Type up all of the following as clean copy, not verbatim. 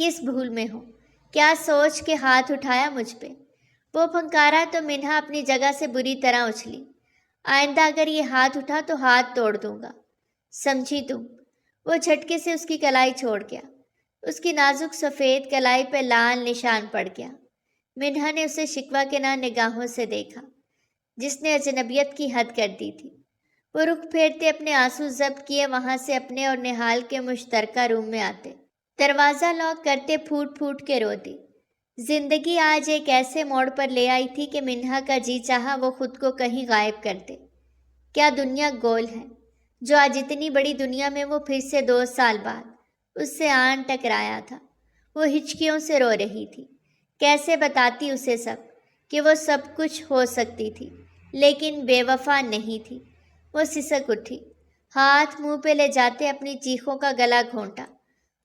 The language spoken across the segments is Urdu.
کس بھول میں ہوں، کیا سوچ کے ہاتھ اٹھایا مجھ پہ؟ وہ پھنکارا تو منہا اپنی جگہ سے بری طرح اچھلی۔ آئندہ اگر یہ ہاتھ اٹھا تو ہاتھ توڑ دوں گا، سمجھی تم؟ وہ جھٹکے سے اس کی کلائی چھوڑ گیا۔ اس کی نازک سفید کلائی پہ لال نشان پڑ گیا۔ منہا نے اسے شکوہ کے نہ نگاہوں سے دیکھا، جس نے اجنبیت کی حد کر دی تھی۔ وہ رخ پھیرتے اپنے آنسو ضبط کیے وہاں سے اپنے اور نہال کے مشترکہ روم میں آتے۔ دروازہ لاک کرتے پھوٹ پھوٹ کے رو دی۔ زندگی آج ایک ایسے موڑ پر لے آئی تھی کہ منہا کا جی چاہا وہ خود کو کہیں غائب کر دے۔ کیا دنیا گول ہے، جو آج اتنی بڑی دنیا میں وہ پھر سے 2 سال بعد اس سے آن ٹکرایا تھا۔ وہ ہچکیوں سے رو رہی تھی۔ کیسے بتاتی اسے سب کہ وہ سب کچھ ہو سکتی تھی لیکن بے وفا نہیں تھی۔ وہ سسک اٹھی، ہاتھ منہ پہ لے جاتے اپنی چیخوں کا گلا گھونٹا۔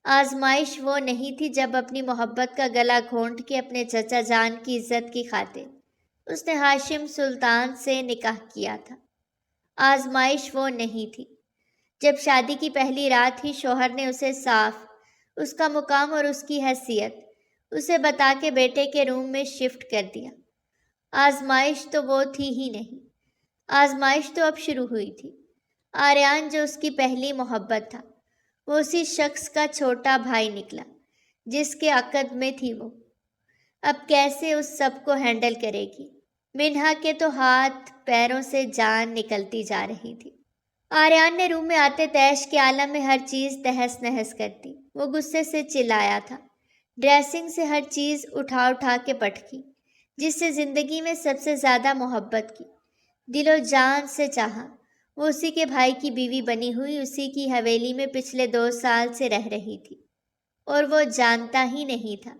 آزمائش وہ نہیں تھی جب اپنی محبت کا گلا گھونٹ کے اپنے چچا جان کی عزت کی خاطر اس نے ہاشم سلطان سے نکاح کیا تھا۔ آزمائش وہ نہیں تھی جب شادی کی پہلی رات ہی شوہر نے اسے صاف اس کا مقام اور اس کی حیثیت اسے بتا کے بیٹے کے روم میں شفٹ کر دیا۔ آزمائش تو وہ تھی ہی نہیں۔ آزمائش تو اب شروع ہوئی تھی۔ آریان جو اس کی پہلی محبت تھا، وہ اسی شخص کا چھوٹا بھائی نکلا جس کے عقد میں تھی وہ۔ اب کیسے اس سب کو ہینڈل کرے گی؟ منہا کے تو ہاتھ پیروں سے جان نکلتی جا رہی تھی۔ آریان نے روم میں آتے تیش کے عالم میں ہر چیز تہس نہس کرتی۔ وہ غصے سے چلایا تھا۔ ڈریسنگ سے ہر چیز اٹھا اٹھا کے پٹکی، جس سے زندگی میں سب سے زیادہ محبت کی، دل و جان سے چاہا۔ وہ اسی کے بھائی کی بیوی بنی ہوئی اسی کی حویلی میں پچھلے 2 سال سے رہ رہی تھی اور وہ جانتا ہی نہیں تھا۔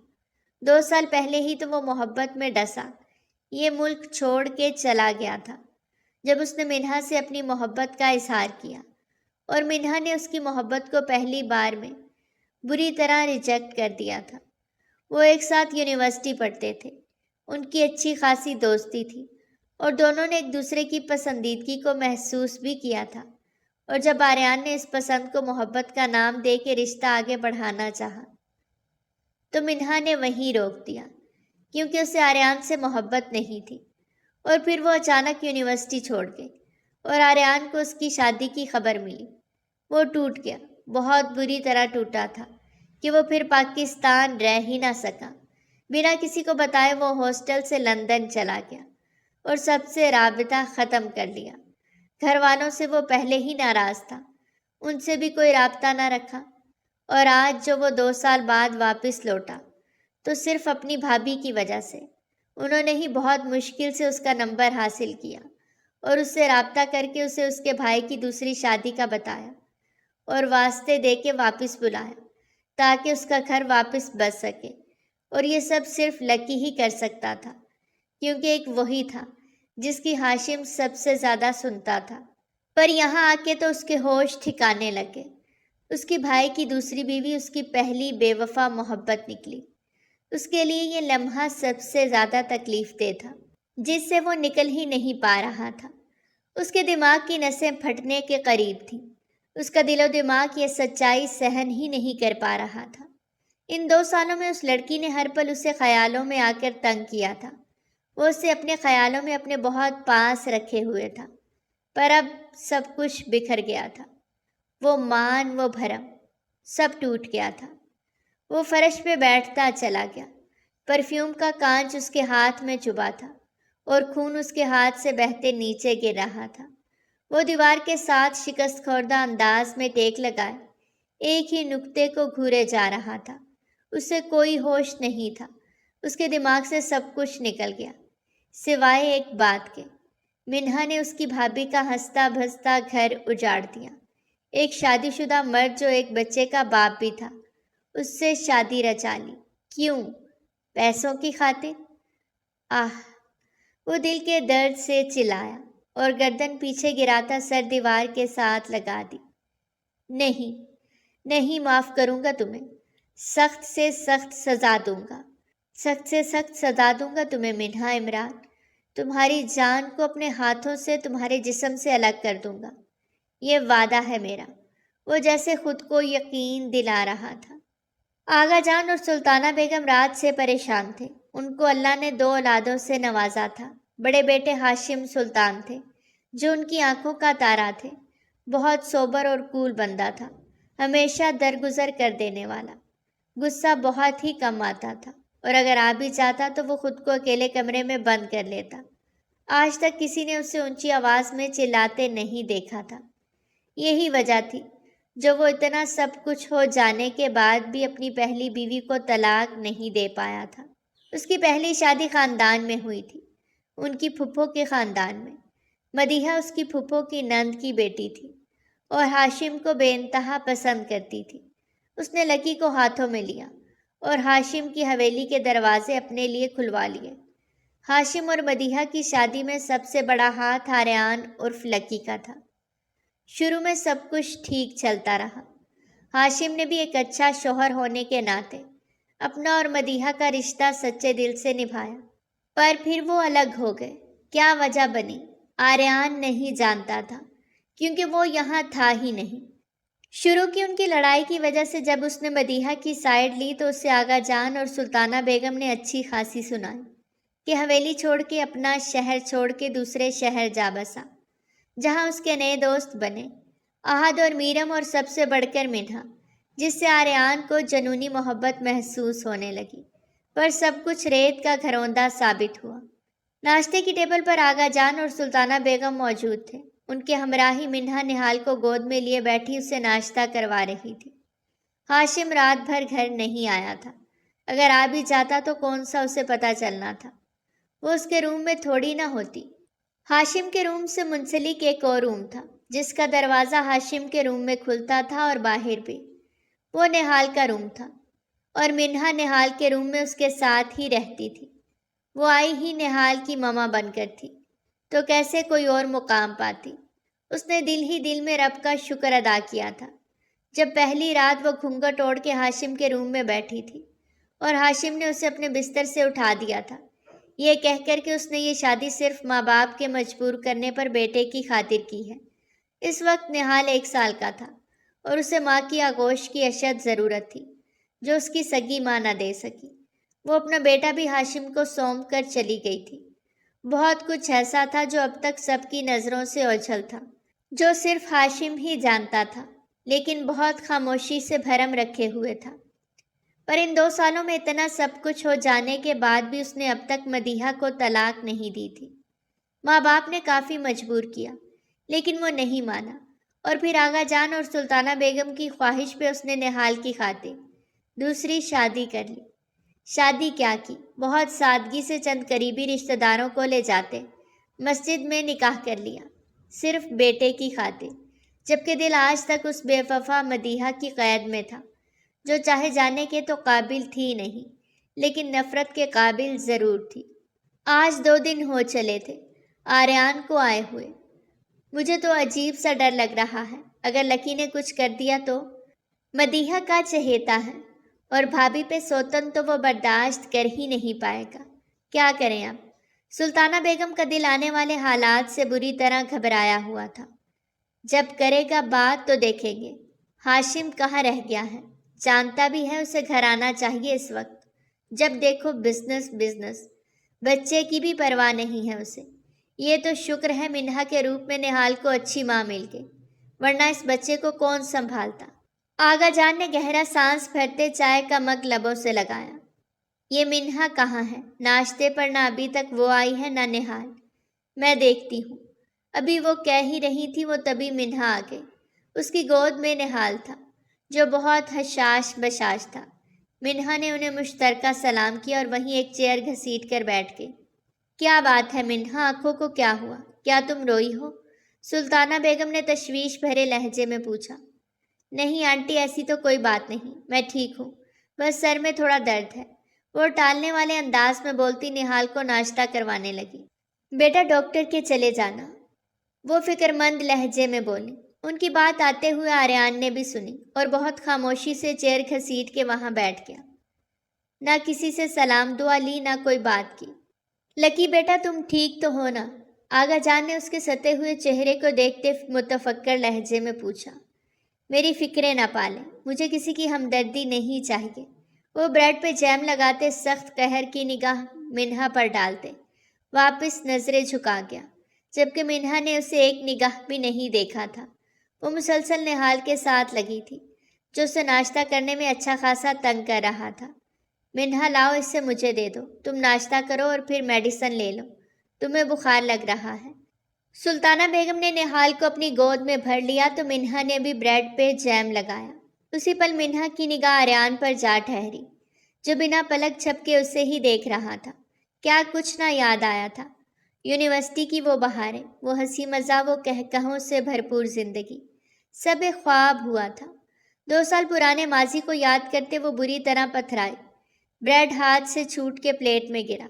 2 سال پہلے ہی تو وہ محبت میں ڈسا یہ ملک چھوڑ کے چلا گیا تھا جب اس نے منہا سے اپنی محبت کا اظہار کیا، اور منہا نے اس کی محبت کو پہلی بار میں بری طرح ریجیکٹ کر دیا تھا۔ وہ ایک ساتھ یونیورسٹی پڑھتے تھے، ان کی اچھی خاصی دوستی تھی اور دونوں نے ایک دوسرے کی پسندیدگی کو محسوس بھی کیا تھا، اور جب آریان نے اس پسند کو محبت کا نام دے کے رشتہ آگے بڑھانا چاہا تو منہا نے وہیں روک دیا، کیونکہ اسے آریان سے محبت نہیں تھی۔ اور پھر وہ اچانک یونیورسٹی چھوڑ گئی اور آریان کو اس کی شادی کی خبر ملی۔ وہ ٹوٹ گیا، بہت بری طرح ٹوٹا تھا کہ وہ پھر پاکستان رہ ہی نہ سکا۔ بنا کسی کو بتائے وہ ہاسٹل سے لندن چلا گیا اور سب سے رابطہ ختم کر لیا۔ گھر والوں سے وہ پہلے ہی ناراض تھا، ان سے بھی کوئی رابطہ نہ رکھا، اور آج جو وہ 2 سال بعد واپس لوٹا تو صرف اپنی بھابھی کی وجہ سے۔ انہوں نے ہی بہت مشکل سے اس کا نمبر حاصل کیا اور اس سے رابطہ کر کے اسے اس کے بھائی کی دوسری شادی کا بتایا اور واسطے دے کے واپس بلایا تاکہ اس کا گھر واپس بس سکے۔ اور یہ سب صرف لکی ہی کر سکتا تھا، کیونکہ ایک وہی تھا جس کی ہاشم سب سے زیادہ سنتا تھا۔ پر یہاں آ کے تو اس کے ہوش ٹھکانے لگے۔ اس کے بھائی کی دوسری بیوی اس کی پہلی بے وفا محبت نکلی۔ اس کے لیے یہ لمحہ سب سے زیادہ تکلیف دہ تھا، جس سے وہ نکل ہی نہیں پا رہا تھا۔ اس کے دماغ کی نسیں پھٹنے کے قریب تھیں۔ اس کا دل و دماغ یہ سچائی سہن ہی نہیں کر پا رہا تھا۔ ان 2 سالوں میں اس لڑکی نے ہر پل اسے خیالوں میں آ کر تنگ کیا تھا۔ وہ اسے اپنے خیالوں میں اپنے بہت پاس رکھے ہوئے تھا، پر اب سب کچھ بکھر گیا تھا۔ وہ مان، وہ بھرم، سب ٹوٹ گیا تھا۔ وہ فرش پہ بیٹھتا چلا گیا۔ پرفیوم کا کانچ اس کے ہاتھ میں چبھا تھا اور خون اس کے ہاتھ سے بہتے نیچے گر رہا تھا۔ وہ دیوار کے ساتھ شکست خوردہ انداز میں ٹیک لگائے ایک ہی نقطے کو گھورے جا رہا تھا۔ اسے کوئی ہوش نہیں تھا۔ اس کے دماغ سے سب کچھ نکل گیا سوائے ایک بات کے۔ منہا نے اس کی بھابھی کا ہنستا بھستا گھر اجاڑ دیا۔ ایک شادی شدہ مرد جو ایک بچے کا باپ بھی تھا، اس سے شادی رچا لی۔ کیوں؟ پیسوں کی خاطر؟ آہ! وہ دل کے درد سے چلایا اور گردن پیچھے گراتا سر دیوار کے ساتھ لگا دی۔ نہیں، نہیں معاف کروں گا تمہیں۔ سخت سے سخت سزا دوں گا، سخت سے سخت سزا دوں گا تمہیں منہا عمران۔ تمہاری جان کو اپنے ہاتھوں سے تمہارے جسم سے الگ کر دوں گا، یہ وعدہ ہے میرا۔ وہ جیسے خود کو یقین دلا رہا تھا۔ آغا جان اور سلطانہ بیگم رات سے پریشان تھے۔ ان کو اللہ نے 2 اولادوں سے نوازا تھا۔ بڑے بیٹے ہاشم سلطان تھے، جو ان کی آنکھوں کا تارا تھے۔ بہت صوبر اور کول بندہ تھا، ہمیشہ درگزر کر دینے والا۔ غصہ بہت ہی کم آتا تھا، اور اگر آ بھی جاتا تو وہ خود کو اکیلے کمرے میں بند کر لیتا۔ آج تک کسی نے اسے اونچی آواز میں چلاتے نہیں دیکھا تھا۔ یہی وجہ تھی جو وہ اتنا سب کچھ ہو جانے کے بعد بھی اپنی پہلی بیوی کو طلاق نہیں دے پایا تھا۔ اس کی پہلی شادی خاندان میں ہوئی تھی، ان کی پھپھو کے خاندان میں۔ مدیحہ اس کی پھپھو کی نند کی بیٹی تھی اور ہاشم کو بے انتہا پسند کرتی تھی۔ اس نے لکی کو ہاتھوں میں لیا اور ہاشم کی حویلی کے دروازے اپنے لیے کھلوا لیے۔ ہاشم اور مدیحہ کی شادی میں سب سے بڑا ہاتھ آریان عرف لکی کا تھا۔ شروع میں سب کچھ ٹھیک چلتا رہا۔ ہاشم نے بھی ایک اچھا شوہر ہونے کے ناطے اپنا اور مدیحہ کا رشتہ سچے دل سے نبھایا، پر پھر وہ الگ ہو گئے۔ کیا وجہ بنی آریان نہیں جانتا تھا، کیونکہ وہ یہاں تھا ہی نہیں۔ شروع کی ان کی لڑائی کی وجہ سے جب اس نے مدیحہ کی سائیڈ لی تو اسے آغا جان اور سلطانہ بیگم نے اچھی خاصی سنائی کہ حویلی چھوڑ کے اپنا شہر چھوڑ کے دوسرے شہر جا بسا، جہاں اس کے نئے دوست بنے، احد اور میرم، اور سب سے بڑھ کر منہا، جس سے آریان کو جنونی محبت محسوس ہونے لگی۔ پر سب کچھ ریت کا گھروندہ ثابت ہوا۔ ناشتے کی ٹیبل پر آغا جان اور سلطانہ بیگم موجود تھے۔ ان کے ہمراہی منہا نہال کو گود میں لیے بیٹھی اسے ناشتہ کروا رہی تھی۔ ہاشم رات بھر گھر نہیں آیا تھا۔ اگر آ بھی جاتا تو کون سا اسے پتہ چلنا تھا؟ وہ اس کے روم میں تھوڑی نہ ہوتی۔ ہاشم کے روم سے منسلک ایک اور روم تھا، جس کا دروازہ ہاشم کے روم میں کھلتا تھا اور باہر بھی۔ وہ نہال کا روم تھا، اور منہا نہال کے روم میں اس کے ساتھ ہی رہتی تھی۔ وہ آئی ہی نہال کی ماما بن کر تھی، تو کیسے کوئی اور مقام پاتی؟ اس نے دل ہی دل میں رب کا شکر ادا کیا تھا جب پہلی رات وہ گھونگھٹ اوڑھ کے ہاشم کے روم میں بیٹھی تھی اور ہاشم نے اسے اپنے بستر سے اٹھا دیا تھا، یہ کہہ کر کہ اس نے یہ شادی صرف ماں باپ کے مجبور کرنے پر بیٹے کی خاطر کی ہے۔ اس وقت نہال 1 سال کا تھا اور اسے ماں کی آغوش کی اشد ضرورت تھی، جو اس کی سگی ماں نہ دے سکی۔ وہ اپنا بیٹا بھی ہاشم کو سونپ کر چلی گئی تھی۔ بہت کچھ ایسا تھا جو اب تک سب کی نظروں سے اوجھل تھا، جو صرف ہاشم ہی جانتا تھا، لیکن بہت خاموشی سے بھرم رکھے ہوئے تھا۔ پر ان 2 سالوں میں اتنا سب کچھ ہو جانے کے بعد بھی اس نے اب تک مدیحہ کو طلاق نہیں دی تھی۔ ماں باپ نے کافی مجبور کیا، لیکن وہ نہیں مانا، اور پھر آغا جان اور سلطانہ بیگم کی خواہش پہ اس نے نہال کی خاطر دوسری شادی کر لی۔ شادی کیا کی، بہت سادگی سے چند قریبی رشتہ داروں کو لے جاتے مسجد میں نکاح کر لیا، صرف بیٹے کی خاطر، جبکہ دل آج تک اس بے وفا مدیحہ کی قید میں تھا، جو چاہے جانے کے تو قابل تھی نہیں، لیکن نفرت کے قابل ضرور تھی۔ آج 2 دن ہو چلے تھے آریان کو آئے ہوئے۔ مجھے تو عجیب سا ڈر لگ رہا ہے، اگر لکی نے کچھ کر دیا تو۔ مدیحہ کا چہیتا ہے اور بھابھی پہ سوتن تو وہ برداشت کر ہی نہیں پائے گا۔ کیا کریں اب؟ سلطانہ بیگم کا دل آنے والے حالات سے بری طرح گھبرایا ہوا تھا۔ جب کرے گا بات تو دیکھیں گے۔ ہاشم کہاں رہ گیا ہے؟ جانتا بھی ہے اسے گھر آنا چاہیے اس وقت، جب دیکھو بزنس بزنس، بچے کی بھی پرواہ نہیں ہے اسے۔ یہ تو شکر ہے منہا کے روپ میں نہال کو اچھی ماں مل گئی، ورنہ اس بچے کو کون سنبھالتا؟ آغا جان نے گہرا سانس بھرتے چائے کا مگ لبوں سے لگایا۔ یہ منہا کہاں ہے؟ ناشتے پر نہ ابھی تک وہ آئی ہے نہ نہال۔ میں دیکھتی ہوں۔ ابھی وہ کہہ ہی رہی تھی وہ تبھی منہا آ گئی۔ اس کی گود میں نہال تھا، جو بہت حشاش بشاش تھا۔ منہا نے انہیں مشترکہ سلام کیا اور وہیں ایک چیئر گھسیٹ کر بیٹھ گئی۔ کیا بات ہے منہا، آنکھوں کو کیا ہوا؟ کیا تم روئی ہو؟ سلطانہ بیگم نے تشویش بھرے لہجے میں پوچھا۔ نہیں آنٹی، ایسی تو کوئی بات نہیں، میں ٹھیک ہوں، بس سر میں تھوڑا درد ہے، وہ ٹالنے والے انداز میں بولتی نہال کو ناشتہ کروانے لگی۔ بیٹا ڈاکٹر کے چلے جانا، وہ فکر مند لہجے میں بولی۔ ان کی بات آتے ہوئے آریان نے بھی سنی اور بہت خاموشی سے چیئر گھسیٹ کے وہاں بیٹھ گیا۔ نہ کسی سے سلام دعا لی، نہ کوئی بات کی۔ لکی بیٹا تم ٹھیک تو ہو نا؟ آغا جان نے اس کے ستے ہوئے چہرے کو دیکھتے متفکر لہجے میں پوچھا۔ میری فکریں نہ پالیں، مجھے کسی کی ہمدردی نہیں چاہیے۔ وہ بریڈ پہ جیم لگاتے سخت قہر کی نگاہ منہا پر ڈالتے واپس نظریں جھکا گیا، جبکہ منہا نے اسے ایک نگاہ بھی نہیں دیکھا تھا۔ وہ مسلسل نہال کے ساتھ لگی تھی، جو اسے ناشتہ کرنے میں اچھا خاصا تنگ کر رہا تھا۔ منہا لاؤ، اسے مجھے دے دو، تم ناشتہ کرو اور پھر میڈیسن لے لو، تمہیں بخار لگ رہا ہے۔ سلطانہ بیگم نے نہال کو اپنی گود میں بھر لیا تو منہا نے بھی بریڈ پہ جیم لگایا۔ اسی پل منہا کی نگاہ آریان پر جا ٹھہری، جو بنا پلک جھپکے اسے ہی دیکھ رہا تھا۔ کیا کچھ نہ یاد آیا تھا؟ یونیورسٹی کی وہ بہاریں، وہ ہنسی مزاح، وہ کہکہوں سے بھرپور زندگی، سب ایک خواب ہوا تھا۔ 2 سال پرانے ماضی کو یاد کرتے وہ بری طرح پتھرائی۔ بریڈ ہاتھ سے چھوٹ کے پلیٹ میں گرا،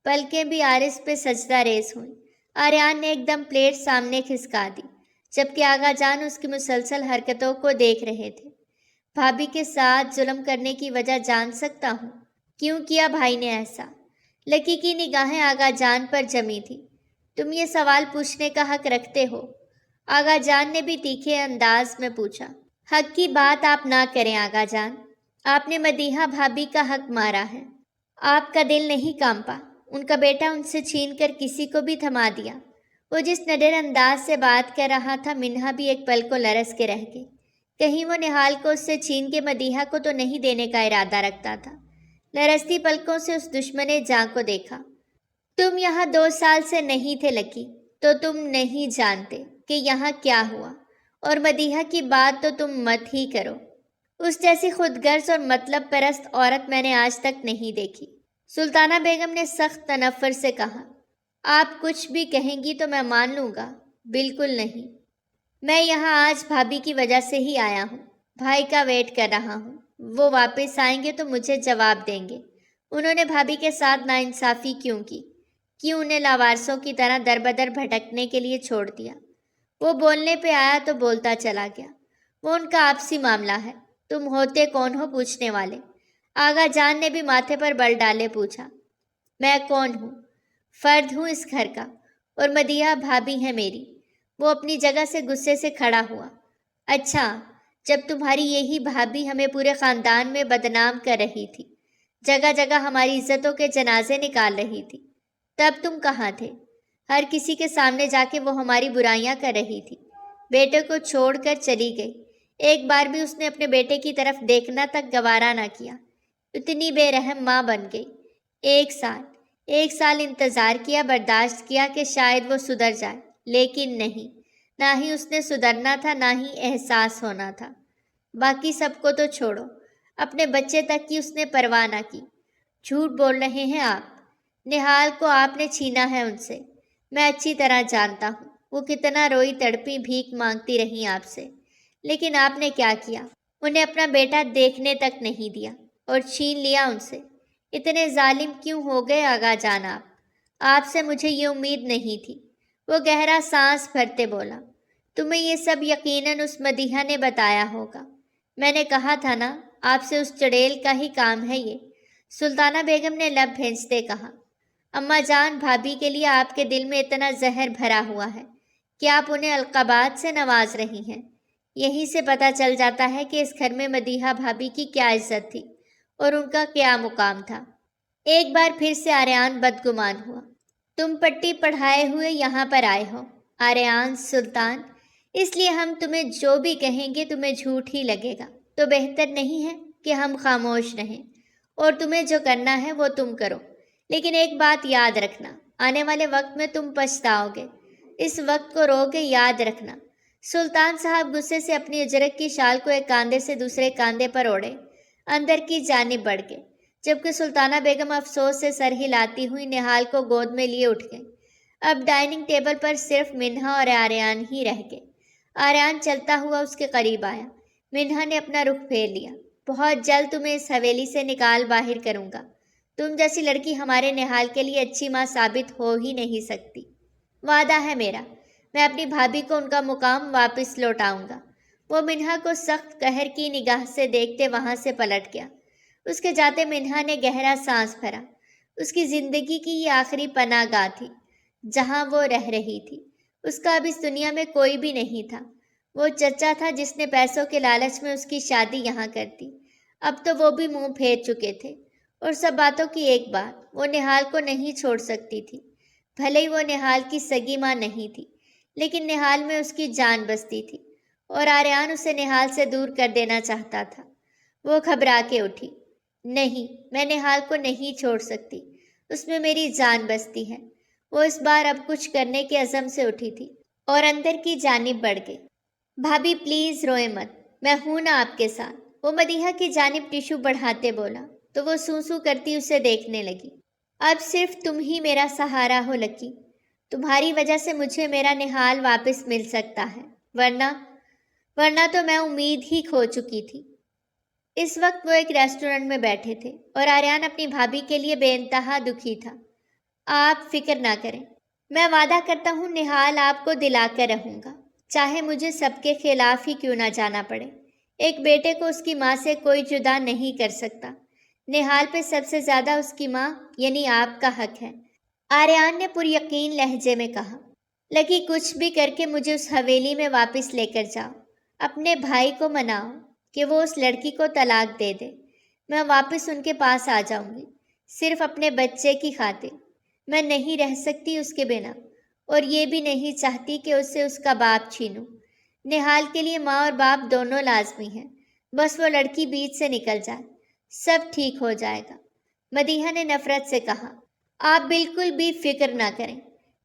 پلکیں بھی عارض پہ سجدہ ریز ہوئیں۔ آریان نے ایک دم پلیٹ سامنے کھسکا دی، جبکہ آغا جان اس کی مسلسل حرکتوں کو دیکھ رہے تھے۔ بھابھی کے ساتھ ظلم کرنے کی وجہ جان سکتا ہوں؟ کیوں کیا بھائی نے ایسا؟ لکی کی نگاہیں آغا جان پر جمی تھی۔ تم یہ سوال پوچھنے کا حق رکھتے ہو، آغا جان نے بھی تیکھے انداز میں پوچھا۔ حق کی بات آپ نہ کریں آغا جان، آپ نے مدیحہ بھابھی کا حق مارا ہے۔ آپ کا دل نہیں کانپا؟ ان کا بیٹا ان سے چھین کر کسی کو بھی تھما دیا۔ وہ جس نڈر انداز سے بات کر رہا تھا، منہا بھی ایک پل کو لرز کے رہ گئی۔ کہیں وہ نہال کو اس سے چھین کے مدیحہ کو تو نہیں دینے کا ارادہ رکھتا تھا۔ لرزتی پلکوں سے اس دشمن جاں کو دیکھا۔ تم یہاں 2 سال سے نہیں تھے لکی، تو تم نہیں جانتے کہ یہاں کیا ہوا، اور مدیحہ کی بات تو تم مت ہی کرو۔ اس جیسی خود غرض اور مطلب پرست عورت میں نے آج تک نہیں دیکھی۔ سلطانہ بیگم نے سخت تنفر سے کہا۔ آپ کچھ بھی کہیں گی تو میں مان لوں گا؟ بالکل نہیں، میں یہاں آج بھابھی کی وجہ سے ہی آیا ہوں، بھائی کا ویٹ کر رہا ہوں۔ وہ واپس آئیں گے تو مجھے جواب دیں گے انہوں نے بھابھی کے ساتھ ناانصافی کیوں کی، کیوں انہیں لاوارثوں کی طرح در بدر بھٹکنے کے لیے چھوڑ دیا۔ وہ بولنے پہ آیا تو بولتا چلا گیا، وہ ان کا آپسی معاملہ ہے، تم ہوتے کون ہو پوچھنے والے؟ آغا جان نے بھی ماتھے پر بل ڈالے پوچھا۔ میں کون ہوں؟ فرد ہوں اس گھر کا، اور مدیحہ بھابھی ہے میری۔ وہ اپنی جگہ سے غصے سے کھڑا ہوا۔ اچھا، جب تمہاری یہی بھابھی ہمیں پورے خاندان میں بدنام کر رہی تھی، جگہ جگہ ہماری عزتوں کے جنازے نکال رہی تھی، تب تم کہاں تھے؟ ہر کسی کے سامنے جا کے وہ ہماری برائیاں کر رہی تھی، بیٹے کو چھوڑ کر چلی گئی، ایک بار بھی اس نے اپنے بیٹے کی طرف دیکھنا تک گوارا نہ کیا، اتنی بے رحم ماں بن گئی۔ 1 سال انتظار کیا، برداشت کیا کہ شاید وہ سدھر جائے، لیکن نہیں، نہ ہی اس نے سدھرنا تھا، نہ ہی احساس ہونا تھا۔ باقی سب کو تو چھوڑو، اپنے بچے تک کی اس نے پرواہ نہ کی۔ جھوٹ بول رہے ہیں آپ، نہال کو آپ نے چھینا ہے ان سے، میں اچھی طرح جانتا ہوں، وہ کتنا روئی تڑپی بھیک مانگتی رہی آپ سے، لیکن آپ نے کیا کیا؟ انہیں اپنا بیٹا دیکھنے تک نہیں دیا اور چھین لیا ان سے۔ اتنے ظالم کیوں ہو گئے آغا جان آپ سے مجھے یہ امید نہیں تھی۔ وہ گہرا سانس بھرتے بولا۔ تمہیں یہ سب یقیناً اس مدیحہ نے بتایا ہوگا، میں نے کہا تھا نا، آپ سے اس چڑیل کا ہی کام ہے یہ، سلطانہ بیگم نے لب بھینچتے کہا۔ اماں جان، بھابھی کے لیے آپ کے دل میں اتنا زہر بھرا ہوا ہے کہ آپ انہیں القابات سے نواز رہی ہیں، یہیں سے پتہ چل جاتا ہے کہ اس گھر میں مدیحہ بھابھی کی کیا عزت تھی اور ان کا کیا مقام تھا۔ ایک بار پھر سے آریان بدگمان ہوا۔ تم پٹی پڑھائے ہوئے یہاں پر آئے ہو آریان سلطان، اس لیے ہم تمہیں جو بھی کہیں گے تمہیں جھوٹ ہی لگے گا، تو بہتر نہیں ہے کہ ہم خاموش رہیں، اور تمہیں جو کرنا ہے وہ تم کرو، لیکن ایک بات یاد رکھنا، آنے والے وقت میں تم پچھتاؤ گے، اس وقت کو رو کے یاد رکھنا۔ سلطان صاحب غصے سے اپنی اجرک کی شال کو ایک کاندھے سے دوسرے کاندھے پر اوڑھے اندر کی جانب بڑھ گئے، جبکہ سلطانہ بیگم افسوس سے سر ہلاتی ہوئی نہال کو گود میں لیے اٹھ گئی۔ اب ڈائننگ ٹیبل پر صرف منہا اور آریان ہی رہ گئے۔ آریان چلتا ہوا اس کے قریب آیا۔ منہا نے اپنا رخ پھیر لیا۔ بہت جلد تمہیں اس حویلی سے نکال باہر کروں گا، تم جیسی لڑکی ہمارے نہال کے لیے اچھی ماں ثابت ہو ہی نہیں سکتی۔ وعدہ ہے میرا، میں اپنی بھابھی کو ان کا مقام واپس لوٹاؤں گا۔ وہ منہا کو سخت قہر کی نگاہ سے دیکھتے وہاں سے پلٹ گیا۔ اس کے جاتے منہا نے گہرا سانس بھرا۔ اس کی زندگی کی یہ آخری پناہ گاہ تھی جہاں وہ رہ رہی تھی۔ اس کا اب اس دنیا میں کوئی بھی نہیں تھا۔ وہ چچا تھا جس نے پیسوں کے لالچ میں اس کی شادی یہاں کر دی۔ اب تو وہ بھی منہ پھیر چکے تھے، اور سب باتوں کی ایک بات، وہ نہال کو نہیں چھوڑ سکتی تھی۔ بھلے ہی وہ نہال کی سگی ماں نہیں تھی، لیکن نہال میں اس کی جان بستی تھی، اور آریان اسے نہال سے دور کر دینا چاہتا تھا۔ وہ گھبرا کے اٹھی۔ نہیں، میں نہال کو نہیں چھوڑ سکتی، اس میں میری جان بستی ہے۔ وہ اس بار اب کچھ کرنے کے عزم سے اٹھی تھی اور اندر کی جانب بڑھ گئی۔ بھابھی پلیز روئے مت، میں ہوں نا آپ کے ساتھ، وہ مدیحہ کی جانب ٹیشو بڑھاتے بولا، تو وہ سو کرتی اسے دیکھنے لگی۔ اب صرف تم ہی میرا سہارا ہو لکی، تمہاری وجہ سے مجھے میرا نہال واپس مل سکتا ہے، ورنہ تو میں امید ہی کھو چکی تھی۔ اس وقت وہ ایک ریسٹورنٹ میں بیٹھے تھے اور آریان اپنی بھابھی کے لیے بے انتہا دکھی تھا۔ آپ فکر نہ کریں، میں وعدہ کرتا ہوں نہال آپ کو دلا کر رہوں گا، چاہے مجھے سب کے خلاف ہی کیوں نہ جانا پڑے۔ ایک بیٹے کو اس کی ماں سے کوئی جدا نہیں کر سکتا۔ نہال پہ سب سے زیادہ اس کی ماں یعنی آپ کا حق ہے، آریان نے پر یقین لہجے میں کہا۔ لکی کچھ بھی کر کے مجھے اس حویلی میں واپس لے کر جاؤ، اپنے بھائی کو مناؤ کہ وہ اس لڑکی کو طلاق دے دے، میں واپس ان کے پاس آ جاؤں گی، صرف اپنے بچے کی خاطر۔ میں نہیں رہ سکتی اس کے بنا، اور یہ بھی نہیں چاہتی کہ اس سے اس کا باپ چھینوں۔ نہال کے لیے ماں اور باپ دونوں لازمی ہیں، بس وہ لڑکی بیچ سے نکل جائے، سب ٹھیک ہو جائے گا۔ مدیحہ نے نفرت سے کہا۔ آپ بالکل بھی فکر نہ کریں،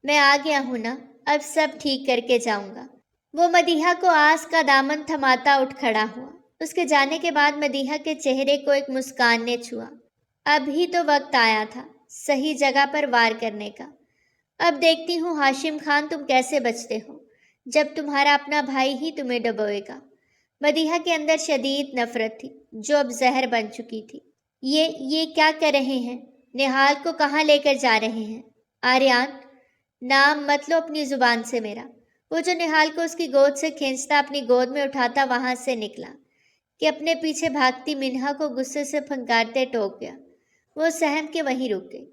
میں آ گیا ہوں نا، اب سب ٹھیک کر کے جاؤں گا۔ وہ مدیحہ کو آس کا دامن تھماتا اٹھ کھڑا ہوا۔ اس کے جانے کے بعد مدیحہ کے چہرے کو ایک مسکان نے چھوا۔ اب ہی تو وقت آیا تھا صحیح جگہ پر وار کرنے کا۔ اب دیکھتی ہوں ہاشم خان تم کیسے بچتے ہو، جب تمہارا اپنا بھائی ہی تمہیں ڈبوئے گا۔ مدیحہ کے اندر شدید نفرت تھی جو اب زہر بن چکی تھی۔ یہ کیا کر رہے ہیں؟ نہال کو کہاں لے کر جا رہے ہیں؟ آریان، نام مت لو اپنی زبان سے میرا۔ وہ جو نہال کو اس کی گود سے کھینچتا اپنی گود میں اٹھاتا وہاں سے نکلا کہ اپنے پیچھے بھاگتی منہا کو غصے سے پھنکارتے ٹوک گیا۔ وہ سہم کے وہیں رک گئی۔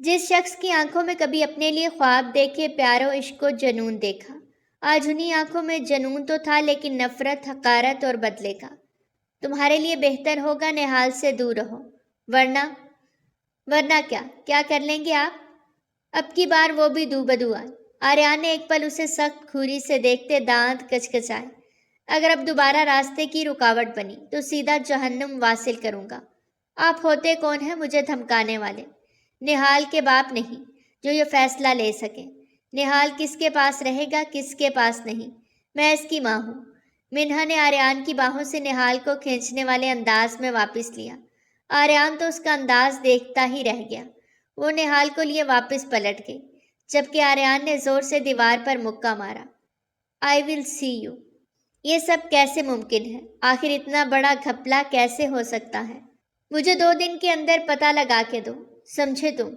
جس شخص کی آنکھوں میں کبھی اپنے لیے خواب دیکھے پیار و عشق و جنون دیکھا، آج انہی آنکھوں میں جنون تو تھا لیکن نفرت، حقارت اور بدلے کا۔ تمہارے لیے بہتر ہوگا نہال سے دور رہو، ورنہ کیا کر لیں گے آپ؟ اب کی بار وہ بھی دو بدو آئے۔ آریان نے ایک پل اسے سخت کھوری سے دیکھتے دانت کچکچائے۔ اگر اب دوبارہ راستے کی رکاوٹ بنی تو سیدھا جہنم واصل کروں گا۔ آپ ہوتے کون ہیں مجھے دھمکانے والے؟ نہال کے باپ نہیں جو یہ فیصلہ لے سکے۔ نہال کس کے پاس رہے گا کس کے پاس نہیں، میں اس کی ماں ہوں۔ منہا نے آریان کی باہوں سے نہال کو کھینچنے والے انداز میں واپس لیا۔ آریان تو اس کا انداز دیکھتا ہی رہ گیا۔ وہ نہال کو لیے واپس پلٹ گئی، جبکہ آریان نے زور سے دیوار پر مکہ مارا۔ آئی ول سی یو۔ یہ سب کیسے ممکن ہے؟ آخر اتنا بڑا گھپلا کیسے ہو سکتا ہے؟ مجھے 2 دن کے اندر پتہ لگا کے دو، سمجھے تم؟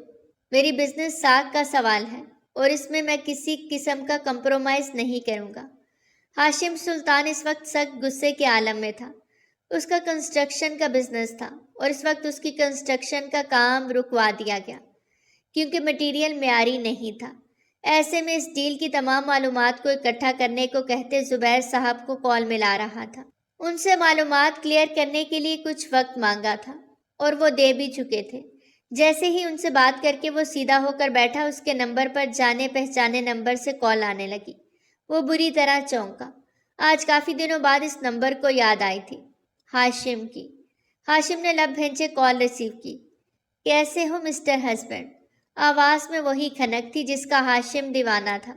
میری بزنس ساکھ کا سوال ہے اور اس میں کسی قسم کا کمپرومائز نہیں کروں گا۔ ہاشم سلطان اس وقت سخت غصے کے عالم میں تھا۔ اس کا کنسٹرکشن کا بزنس تھا اور اس وقت اس کی کنسٹرکشن کا کام رکوا دیا گیا کیونکہ مٹیریل معیاری نہیں تھا۔ ایسے میں اس ڈیل کی تمام معلومات کو اکٹھا کرنے کو کہتے زبیر صاحب کو کال ملا رہا تھا۔ ان سے معلومات کلیئر کرنے کے لیے کچھ وقت مانگا تھا اور وہ دے بھی چکے تھے۔ جیسے ہی ان سے بات کر کے وہ سیدھا ہو کر بیٹھا، اس کے نمبر پر جانے پہچانے نمبر سے کال آنے لگی۔ وہ بری طرح چونکا۔ آج کافی دنوں بعد اس نمبر کو یاد آئی تھی، ہاشم کی۔ ہاشم نے لب بھینچے کال ریسیو کی۔ کیسے ہو مسٹر ہسبینڈ؟ آواز میں وہی کھنک تھی جس کا ہاشم دیوانہ تھا،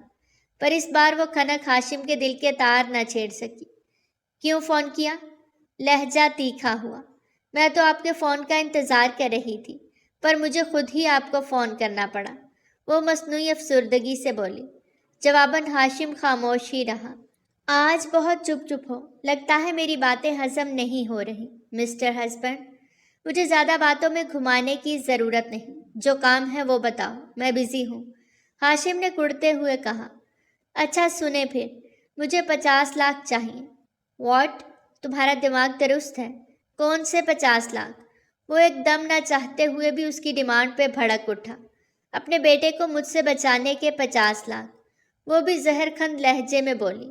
پر اس بار وہ کھنک ہاشم کے دل کے تار نہ چھیڑ سکی۔ کیوں فون کیا؟ لہجہ تیکھا ہوا۔ میں تو آپ کے فون کا انتظار کر رہی تھی، پر مجھے خود ہی آپ کو فون کرنا پڑا، وہ مصنوعی افسردگی سے بولی۔ جواباً ہاشم خاموش ہی رہا۔ آج بہت چپ ہو، لگتا ہے میری باتیں ہضم نہیں ہو رہی مسٹر ہسبینڈ۔ مجھے زیادہ باتوں میں گھمانے کی ضرورت نہیں، جو کام ہے وہ بتاؤ، میں بزی ہوں، ہاشم نے کڑتے ہوئے کہا۔ اچھا سنیں پھر، مجھے 50 لاکھ چاہیے۔ واٹ؟ تمہارا دماغ درست ہے؟ کون سے 50 لاکھ؟ وہ ایک دم نہ چاہتے ہوئے بھی اس کی ڈیمانڈ پہ بھڑک اٹھا۔ اپنے بیٹے کو مجھ سے بچانے کے 50 لاکھ، وہ بھی زہر کھند لہجے میں بولی۔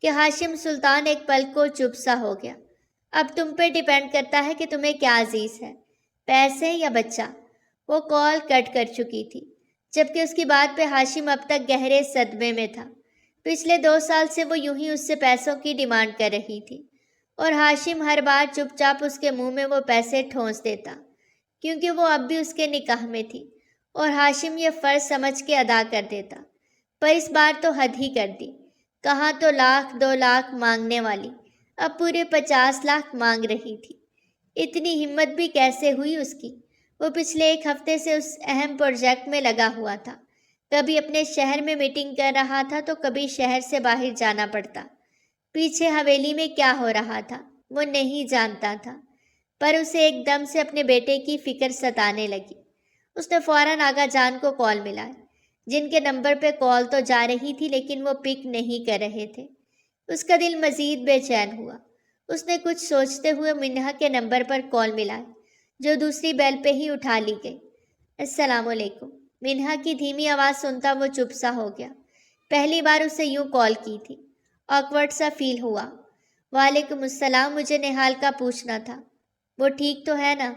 کہ ہاشم سلطان ایک پل کو چپ سا ہو گیا۔ اب تم پہ ڈیپینڈ کرتا ہے کہ تمہیں کیا عزیز ہے، پیسے یا بچہ؟ وہ کال کٹ کر چکی تھی، جبکہ اس کی بات پہ ہاشم اب تک گہرے صدمے میں تھا۔ پچھلے 2 سال سے وہ یوں ہی اس سے پیسوں کی ڈیمانڈ کر رہی تھی، اور ہاشم ہر بار چپ چاپ اس کے منہ میں وہ پیسے ٹھونس دیتا، کیونکہ وہ اب بھی اس کے نکاح میں تھی، اور ہاشم یہ فرض سمجھ کے ادا کر دیتا۔ پر اس بار تو حد ہی کر دی، کہاں تو 1,00,000 2,00,000 مانگنے والی، اب پورے 50 لاکھ مانگ رہی تھی۔ اتنی ہمت بھی کیسے ہوئی اس کی؟ وہ پچھلے 1 ہفتے سے اس اہم پروجیکٹ میں لگا ہوا تھا، کبھی اپنے شہر میں میٹنگ کر رہا تھا تو کبھی شہر سے باہر جانا پڑتا۔ پیچھے حویلی میں کیا ہو رہا تھا وہ نہیں جانتا تھا، پر اسے ایک دم سے اپنے بیٹے کی فکر ستانے لگی۔ اس نے فوراً آغا جان کو کال ملائی، جن کے نمبر پہ کال تو جا رہی تھی لیکن وہ پک نہیں کر رہے تھے۔ اس کا دل مزید بے چین ہوا۔ اس نے کچھ سوچتے ہوئے منہا کے نمبر پر کال ملائی، جو دوسری بیل پہ ہی اٹھا لی گئی۔ السلام علیکم۔ منہا کی دھیمی آواز سنتا وہ چپ سا ہو گیا۔ پہلی بار اسے یوں کال کی تھی، آکورڈ سا فیل ہوا۔ وعلیکم السلام، مجھے نہال کا پوچھنا تھا، وہ ٹھیک تو ہے نا؟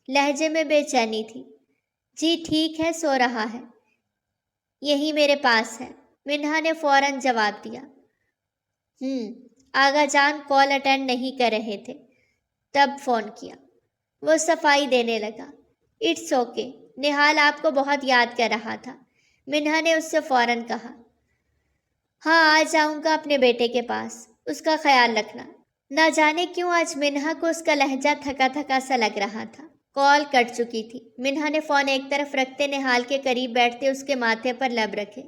لہجے میں بے چینی تھی۔ جی ٹھیک ہے، سو رہا ہے، یہی میرے پاس ہے، منہا نے فوراً جواب دیا۔ آغا جان کال اٹینڈ نہیں کر رہے تھے، تب فون کیا۔ وہ صفائی دینے لگا۔ اٹس اوکے، نہال آپ کو بہت یاد کر رہا تھا، منہا نے اس سے فوراً کہا۔ ہاں، آ جاؤں گا اپنے بیٹے کے پاس، اس کا خیال رکھنا۔ نہ جانے کیوں آج منہا کو اس کا لہجہ تھکا تھکا سا لگ رہا تھا۔ کال کٹ چکی تھی۔ منہا نے فون ایک طرف رکھتے نہال کے قریب بیٹھتے اس کے ماتھے پر لب رکھے۔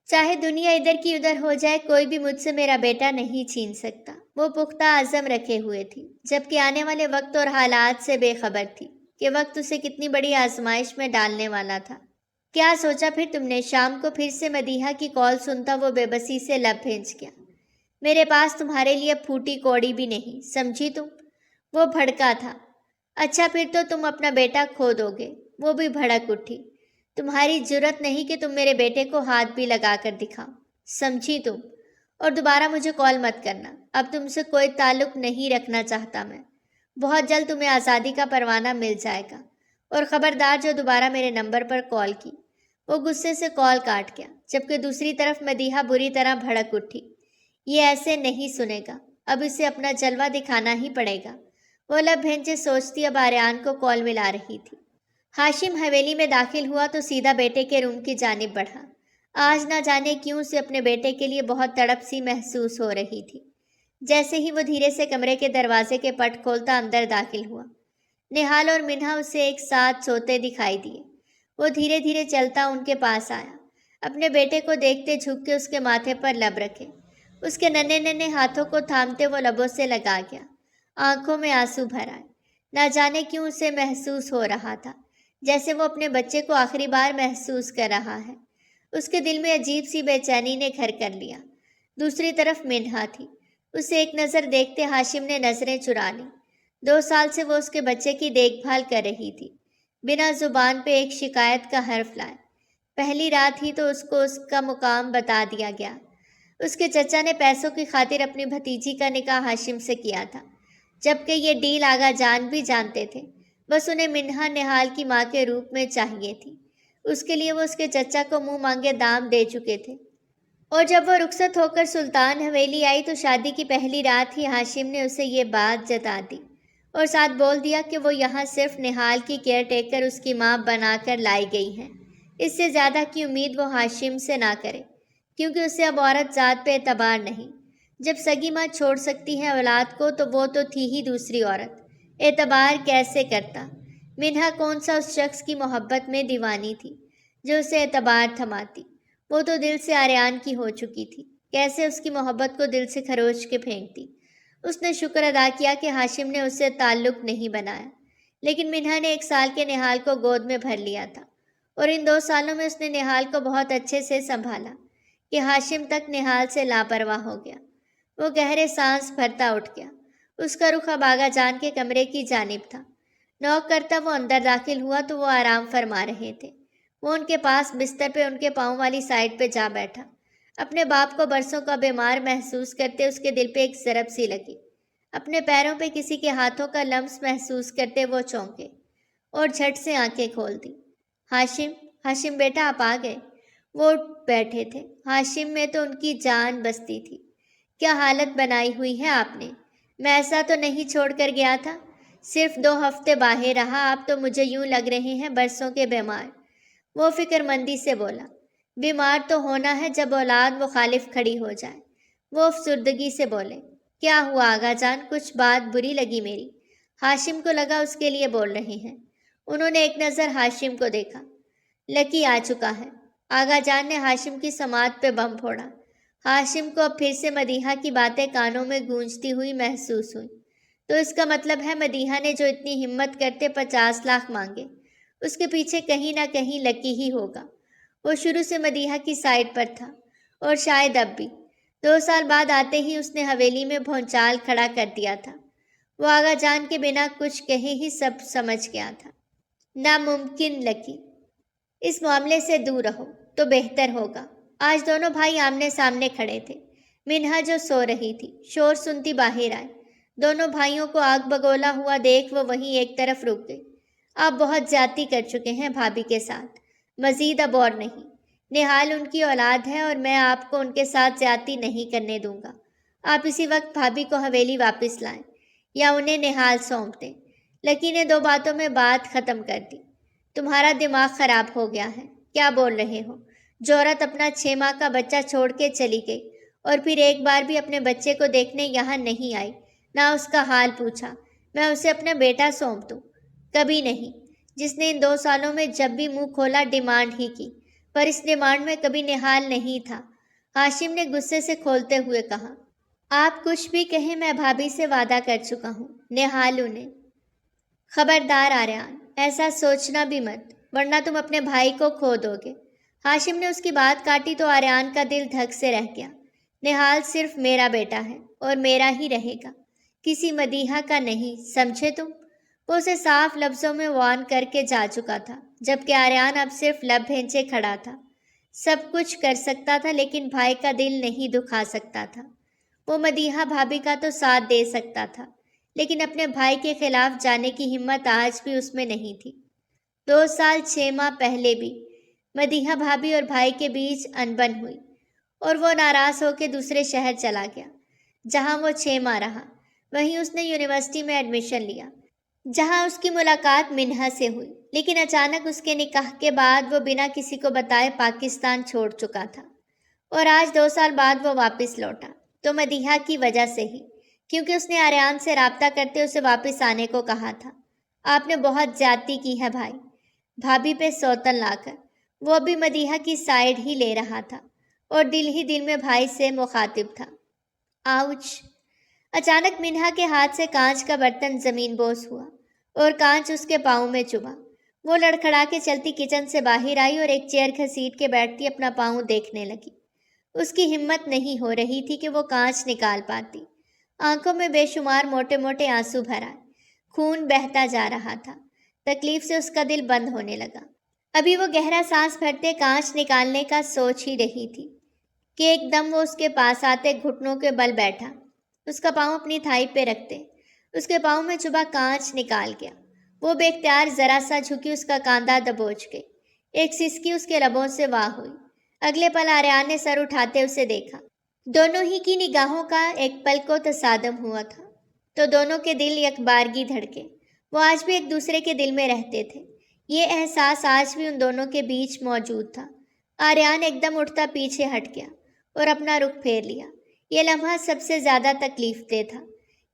چاہے دنیا ادھر کی ادھر ہو جائے، کوئی بھی مجھ سے میرا بیٹا نہیں چھین سکتا، وہ پختہ عزم رکھے ہوئے تھی، جبکہ آنے والے وقت اور حالات سے بے خبر تھی کہ وقت اسے کتنی بڑی آزمائش میں ڈالنے والا تھا۔ کیا سوچا پھر تم نے؟ شام کو پھر سے مدیحہ کی کال سنتا وہ بے بسی سے لب بھینچ گیا۔ میرے پاس تمہارے لیے پھوٹی کوڑی بھی نہیں، سمجھی تم؟ وہ بھڑکا تھا۔ اچھا پھر تو تم اپنا بیٹا کھو دو گے، وہ بھی بھڑک اٹھی۔ تمہاری جرت نہیں کہ تم میرے بیٹے کو ہاتھ بھی لگا کر دکھاؤ، سمجھی تم؟ اور دوبارہ مجھے کال مت کرنا، اب تم سے کوئی تعلق نہیں رکھنا چاہتا میں۔ بہت جلد تمہیں آزادی کا پروانہ مل جائے گا، اور خبردار جو دوبارہ میرے نمبر پر کال کی۔ وہ غصے سے کال کاٹ گیا، جبکہ دوسری طرف مدیحہ بری طرح بھڑک اٹھی۔ یہ ایسے نہیں سنے گا، اب اسے اپنا جلوہ دکھانا ہی پڑے گا۔ وہ لب بھینچے سوچتی اب آریان کو کال ملا رہی تھی۔ ہاشم حویلی میں داخل ہوا تو سیدھا بیٹے کے روم کی جانب بڑھا۔ آج نہ جانے کیوں اسے اپنے بیٹے کے لیے بہت تڑپ سی محسوس ہو رہی تھی۔ جیسے ہی وہ دھیرے سے کمرے کے دروازے کے پٹ کھولتا اندر داخل ہوا، نہال اور منہا اسے ایک ساتھ سوتے دکھائی دیے۔ وہ دھیرے دھیرے چلتا ان کے پاس آیا، اپنے بیٹے کو دیکھتے جھک کے اس کے ماتھے پر لب رکھے۔ اس کے ننھے ننھے ہاتھوں کو تھامتے وہ لبوں سے لگا گیا۔ آنکھوں میں آنسو بھر آئے۔ نہ جانے کیوں اسے محسوس ہو رہا تھا جیسے وہ اپنے بچے کو آخری بار محسوس کر رہا ہے۔ اس کے دل میں عجیب سی بے چینی نے گھر کر لیا۔ دوسری طرف منہا تھی۔ اسے ایک نظر دیکھتے ہاشم نے نظریں چرا لیں۔ 2 سال سے وہ اس کے بچے کی دیکھ بھال کر رہی تھی، بنا زبان پہ ایک شکایت کا حرف لائے۔ پہلی رات ہی تو اس کو اس کا مقام بتا دیا گیا۔ اس کے چچا نے پیسوں کی خاطر اپنی بھتیجی کا نکاح ہاشم سے کیا تھا، جبکہ یہ ڈیل آغا جان بھی جانتے تھے، بس انہیں منہا نہال کی ماں کے روپ میں چاہیے تھی۔ اس کے لیے وہ اس کے چچا کو منہ مانگے دام دے چکے تھے، اور جب وہ رخصت ہو کر سلطان حویلی آئی تو شادی کی پہلی رات ہی ہاشم نے اسے یہ بات جتا دی، اور ساتھ بول دیا کہ وہ یہاں صرف نہال کی کیئر ٹیکر اس کی ماں بنا کر لائی گئی ہیں۔ اس سے زیادہ کی امید وہ ہاشم سے نہ کرے، کیونکہ اسے اب عورت ذات پہ اعتبار نہیں۔ جب سگی ماں چھوڑ سکتی ہے اولاد کو تو وہ تو تھی ہی دوسری عورت، اعتبار کیسے کرتا؟ منہا کون سا اس شخص کی محبت میں دیوانی تھی جو اسے اعتبار تھماتی؟ وہ تو دل سے آریان کی ہو چکی تھی، کیسے اس کی محبت کو دل سے کھروچ کے پھینکتی؟ اس نے شکر ادا کیا کہ ہاشم نے اس سے تعلق نہیں بنایا، لیکن منہا نے 1 سال کے نہال کو گود میں بھر لیا تھا، اور ان 2 سالوں میں اس نے نہال کو بہت اچھے سے سنبھالا کہ ہاشم تک نہال سے لاپرواہ ہو گیا۔ وہ گہرے سانس بھرتا اٹھ گیا۔ اس کا رخ اب آغا جان کے کمرے کی جانب تھا۔ نوک کرتا وہ اندر داخل ہوا تو وہ آرام فرما رہے تھے۔ وہ ان کے پاس بستر پہ ان کے پاؤں والی سائڈ پہ جا بیٹھا، اپنے باپ کو برسوں کا بیمار محسوس کرتے اس کے دل پہ ایک ضرب سی لگی۔ اپنے پیروں پہ کسی کے ہاتھوں کا لمس محسوس کرتے وہ چونکے اور جھٹ سے آنکھیں کھول دی۔ ہاشم، ہاشم بیٹا آپ آ گئے۔ وہ اٹھ بیٹھے تھے۔ ہاشم میں تو ان کی جان بستی تھی۔ کیا حالت بنائی ہوئی ہے آپ نے؟ میں ایسا تو نہیں چھوڑ کر گیا تھا؟ صرف 2 ہفتے باہر رہا، آپ تو مجھے یوں لگ رہے ہیں برسوں کے بیمار۔ وہ فکر مندی سے بولا۔ بیمار تو ہونا ہے جب اولاد مخالف کھڑی ہو جائے۔ وہ افسردگی سے بولے۔ کیا ہوا آغا جان، کچھ بات بری لگی میری؟ ہاشم کو لگا اس کے لیے بول رہے ہیں۔ انہوں نے ایک نظر ہاشم کو دیکھا۔ لکی آ چکا ہے۔ آغا جان نے ہاشم کی سماعت پہ بم پھوڑا۔ ہاشم کو اب پھر سے مدیحہ کی باتیں کانوں میں گونجتی ہوئی محسوس ہوئی۔ تو اس کا مطلب ہے مدیحہ نے جو اتنی ہمت کرتے 50 لاکھ مانگے، اس کے پیچھے کہیں نہ کہیں لکی ہی ہوگا۔ وہ شروع سے مدیحہ کی سائڈ پر تھا اور شاید اب بھی۔ 2 سال بعد آتے ہی اس نے حویلی میں بھونچال کھڑا کر دیا تھا۔ وہ آغا جان کے بنا کچھ کہے ہی سب سمجھ گیا تھا۔ ناممکن لکی، اس معاملے سے دور رہو تو بہتر ہوگا۔ آج دونوں بھائی آمنے سامنے کھڑے تھے۔ منہا جو سو رہی تھی شور سنتی باہر آئے۔ دونوں بھائیوں کو آگ بگولا ہوا دیکھ وہ وہیں ایک طرف رک گئی۔ آپ بہت زیادتی کر چکے ہیں بھابھی کے ساتھ، مزید اب اور نہیں۔ نہال ان کی اولاد ہے اور میں آپ کو ان کے ساتھ زیادتی نہیں کرنے دوں گا۔ آپ اسی وقت بھابھی کو حویلی واپس لائیں یا انہیں نہال سونپ دیں۔ لکی نے 2 باتوں میں بات ختم کر دی۔ تمہارا دماغ خراب ہو گیا ہے، کیا بول رہے ہو؟ جو عورت اپنا 6 ماہ کا بچہ چھوڑ کے چلی گئی اور پھر ایک بار بھی اپنے بچے کو دیکھنے یہاں نہیں آئی، نہ اس کا حال پوچھا، میں اسے اپنا بیٹا سونپ دوں؟ کبھی نہیں۔ جس نے ان 2 سالوں میں جب بھی منہ کھولا ڈیمانڈ ہی کی، پر اس ڈیمانڈ میں کبھی نہال نہیں تھا۔ ہاشم نے غصے سے کھولتے ہوئے کہا۔ آپ کچھ بھی کہیں، میں بھابھی سے وعدہ کر چکا ہوں۔ نہال انہیں۔ خبردار آریان، ایسا سوچنا بھی مت، ورنہ تم اپنے بھائی کو کھو دو گے۔ ہاشم نے اس کی بات کاٹی تو آریان کا دل دھک سے رہ گیا۔ نہال صرف میرا بیٹا ہے اور میرا ہی رہے گا، کسی مدیحہ کا نہیں، سمجھے تم؟ وہ اسے صاف لفظوں میں وارن کر کے جا چکا تھا، جبکہ آریان اب صرف لب بھینچے کھڑا تھا۔ سب کچھ کر سکتا تھا لیکن بھائی کا دل نہیں دکھا سکتا تھا۔ وہ مدیحہ بھابھی کا تو ساتھ دے سکتا تھا، لیکن اپنے بھائی کے خلاف جانے کی ہمت آج بھی اس میں نہیں تھی۔ 2 سال 6 ماہ پہلے بھی مدیحہ بھابھی اور بھائی کے بیچ انبن ہوئی اور وہ ناراض ہو کے دوسرے شہر چلا گیا، جہاں وہ 6 ماہ رہا۔ وہیں اس نے یونیورسٹی میں ایڈمیشن لیا، جہاں اس کی ملاقات منہا سے ہوئی، لیکن اچانک اس کے نکاح کے بعد وہ بنا کسی کو بتائے پاکستان چھوڑ چکا تھا، اور آج 2 سال بعد وہ واپس لوٹا تو مدیحہ کی وجہ سے ہی، کیونکہ اس نے آریان سے رابطہ کرتے اسے واپس آنے کو کہا تھا۔ آپ نے بہت زیادتی کی ہے بھائی، بھابھی پہ سوتن لا کر۔ وہ بھی مدیحہ کی سائیڈ ہی لے رہا تھا اور دل ہی دل میں بھائی سے مخاطب تھا۔ آؤچ! اچانک منہا کے ہاتھ سے کانچ کا برتن زمین بوس ہوا اور کانچ اس کے پاؤں میں چبھا۔ وہ لڑکھڑا کے چلتی کچن سے باہر آئی اور ایک چیئر گھسیٹ کے بیٹھتی اپنا پاؤں دیکھنے لگی۔ اس کی ہمت نہیں ہو رہی تھی کہ وہ کانچ نکال پاتی۔ آنکھوں میں بے شمار موٹے موٹے آنسو بھر آئے، خون بہتا جا رہا تھا۔ تکلیف سے اس کا دل بند ہونے لگا۔ ابھی وہ گہرا سانس بھرتے کانچ نکالنے کا سوچ ہی رہی تھی کہ ایک دم وہ اس کے پاس آتے گھٹنوں کے بل بیٹھا، اس کا پاؤں اپنی تھائی پہ رکھتے، اس کے پاؤں میں چبھا کانچ نکال گیا۔ وہ بے اختیار ذرا سا جھکی، اس کا کاندھا دبوچ گئی، ایک سسکی اس کے لبوں سے واہ ہوئی۔ اگلے پل آریان نے سر اٹھاتے اسے دیکھا۔ دونوں ہی کی نگاہوں کا ایک پل کو تصادم ہوا تھا تو دونوں کے دل یکبارگی دھڑکے۔ وہ آج بھی ایک دوسرے کے دل میں رہتے تھے، یہ احساس آج بھی ان دونوں کے بیچ موجود تھا۔ آریان ایک دم اٹھتا پیچھے ہٹ گیا اور اپنا رخ پھیر لیا۔ یہ لمحہ سب سے زیادہ تکلیف دہ تھا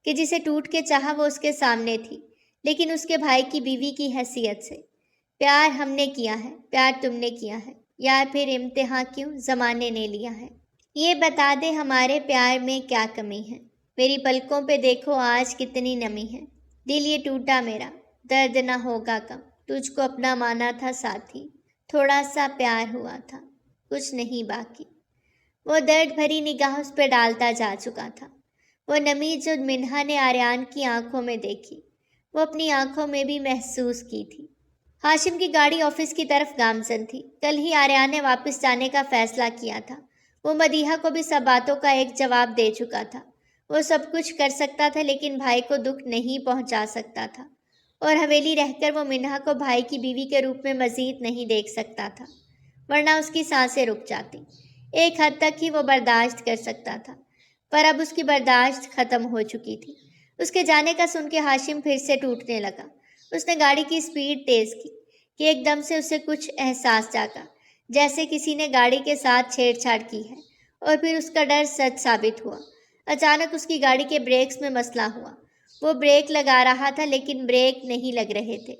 کہ جسے ٹوٹ کے چاہا وہ اس کے سامنے تھی، لیکن اس کے بھائی کی بیوی کی حیثیت سے۔ پیار ہم نے کیا ہے، پیار تم نے کیا ہے، یا پھر امتحان کیوں زمانے نے لیا ہے؟ یہ بتا دے ہمارے پیار میں کیا کمی ہے؟ میری پلکوں پہ دیکھو آج کتنی نمی ہے۔ دل یہ ٹوٹا میرا، درد نہ ہوگا کم، تجھ کو اپنا مانا تھا ساتھی، تھوڑا سا پیار ہوا تھا، کچھ نہیں باقی۔ وہ درد بھری نگاہ اس پہ ڈالتا جا چکا تھا۔ وہ نمی جو منہا نے آریان کی آنکھوں میں دیکھی، وہ اپنی آنکھوں میں بھی محسوس کی تھی۔ ہاشم کی گاڑی آفس کی طرف گامزن تھی۔ کل ہی آریان نے واپس جانے کا فیصلہ کیا تھا۔ وہ مدیحہ کو بھی سب باتوں کا ایک جواب دے چکا تھا۔ وہ سب کچھ کر سکتا تھا لیکن بھائی کو دکھ نہیں پہنچا سکتا تھا، اور حویلی رہ کر وہ منہا کو بھائی کی بیوی کے روپ میں مزید نہیں دیکھ سکتا تھا، ورنہ اس کی سانسیں رک جاتی۔ ایک حد تک ہی وہ برداشت کر سکتا تھا، پر اب اس کی برداشت ختم ہو چکی تھی۔ اس کے جانے کا سن کے ہاشم پھر سے ٹوٹنے لگا۔ اس نے گاڑی کی سپیڈ تیز کی کہ ایک دم سے اسے کچھ احساس جاگا، جیسے کسی نے گاڑی کے ساتھ چھیڑ چھاڑ کی ہے، اور پھر اس کا ڈر سچ ثابت ہوا۔ اچانک اس کی گاڑی کے بریکس میں مسئلہ ہوا۔ وہ بریک لگا رہا تھا لیکن بریک نہیں لگ رہے تھے۔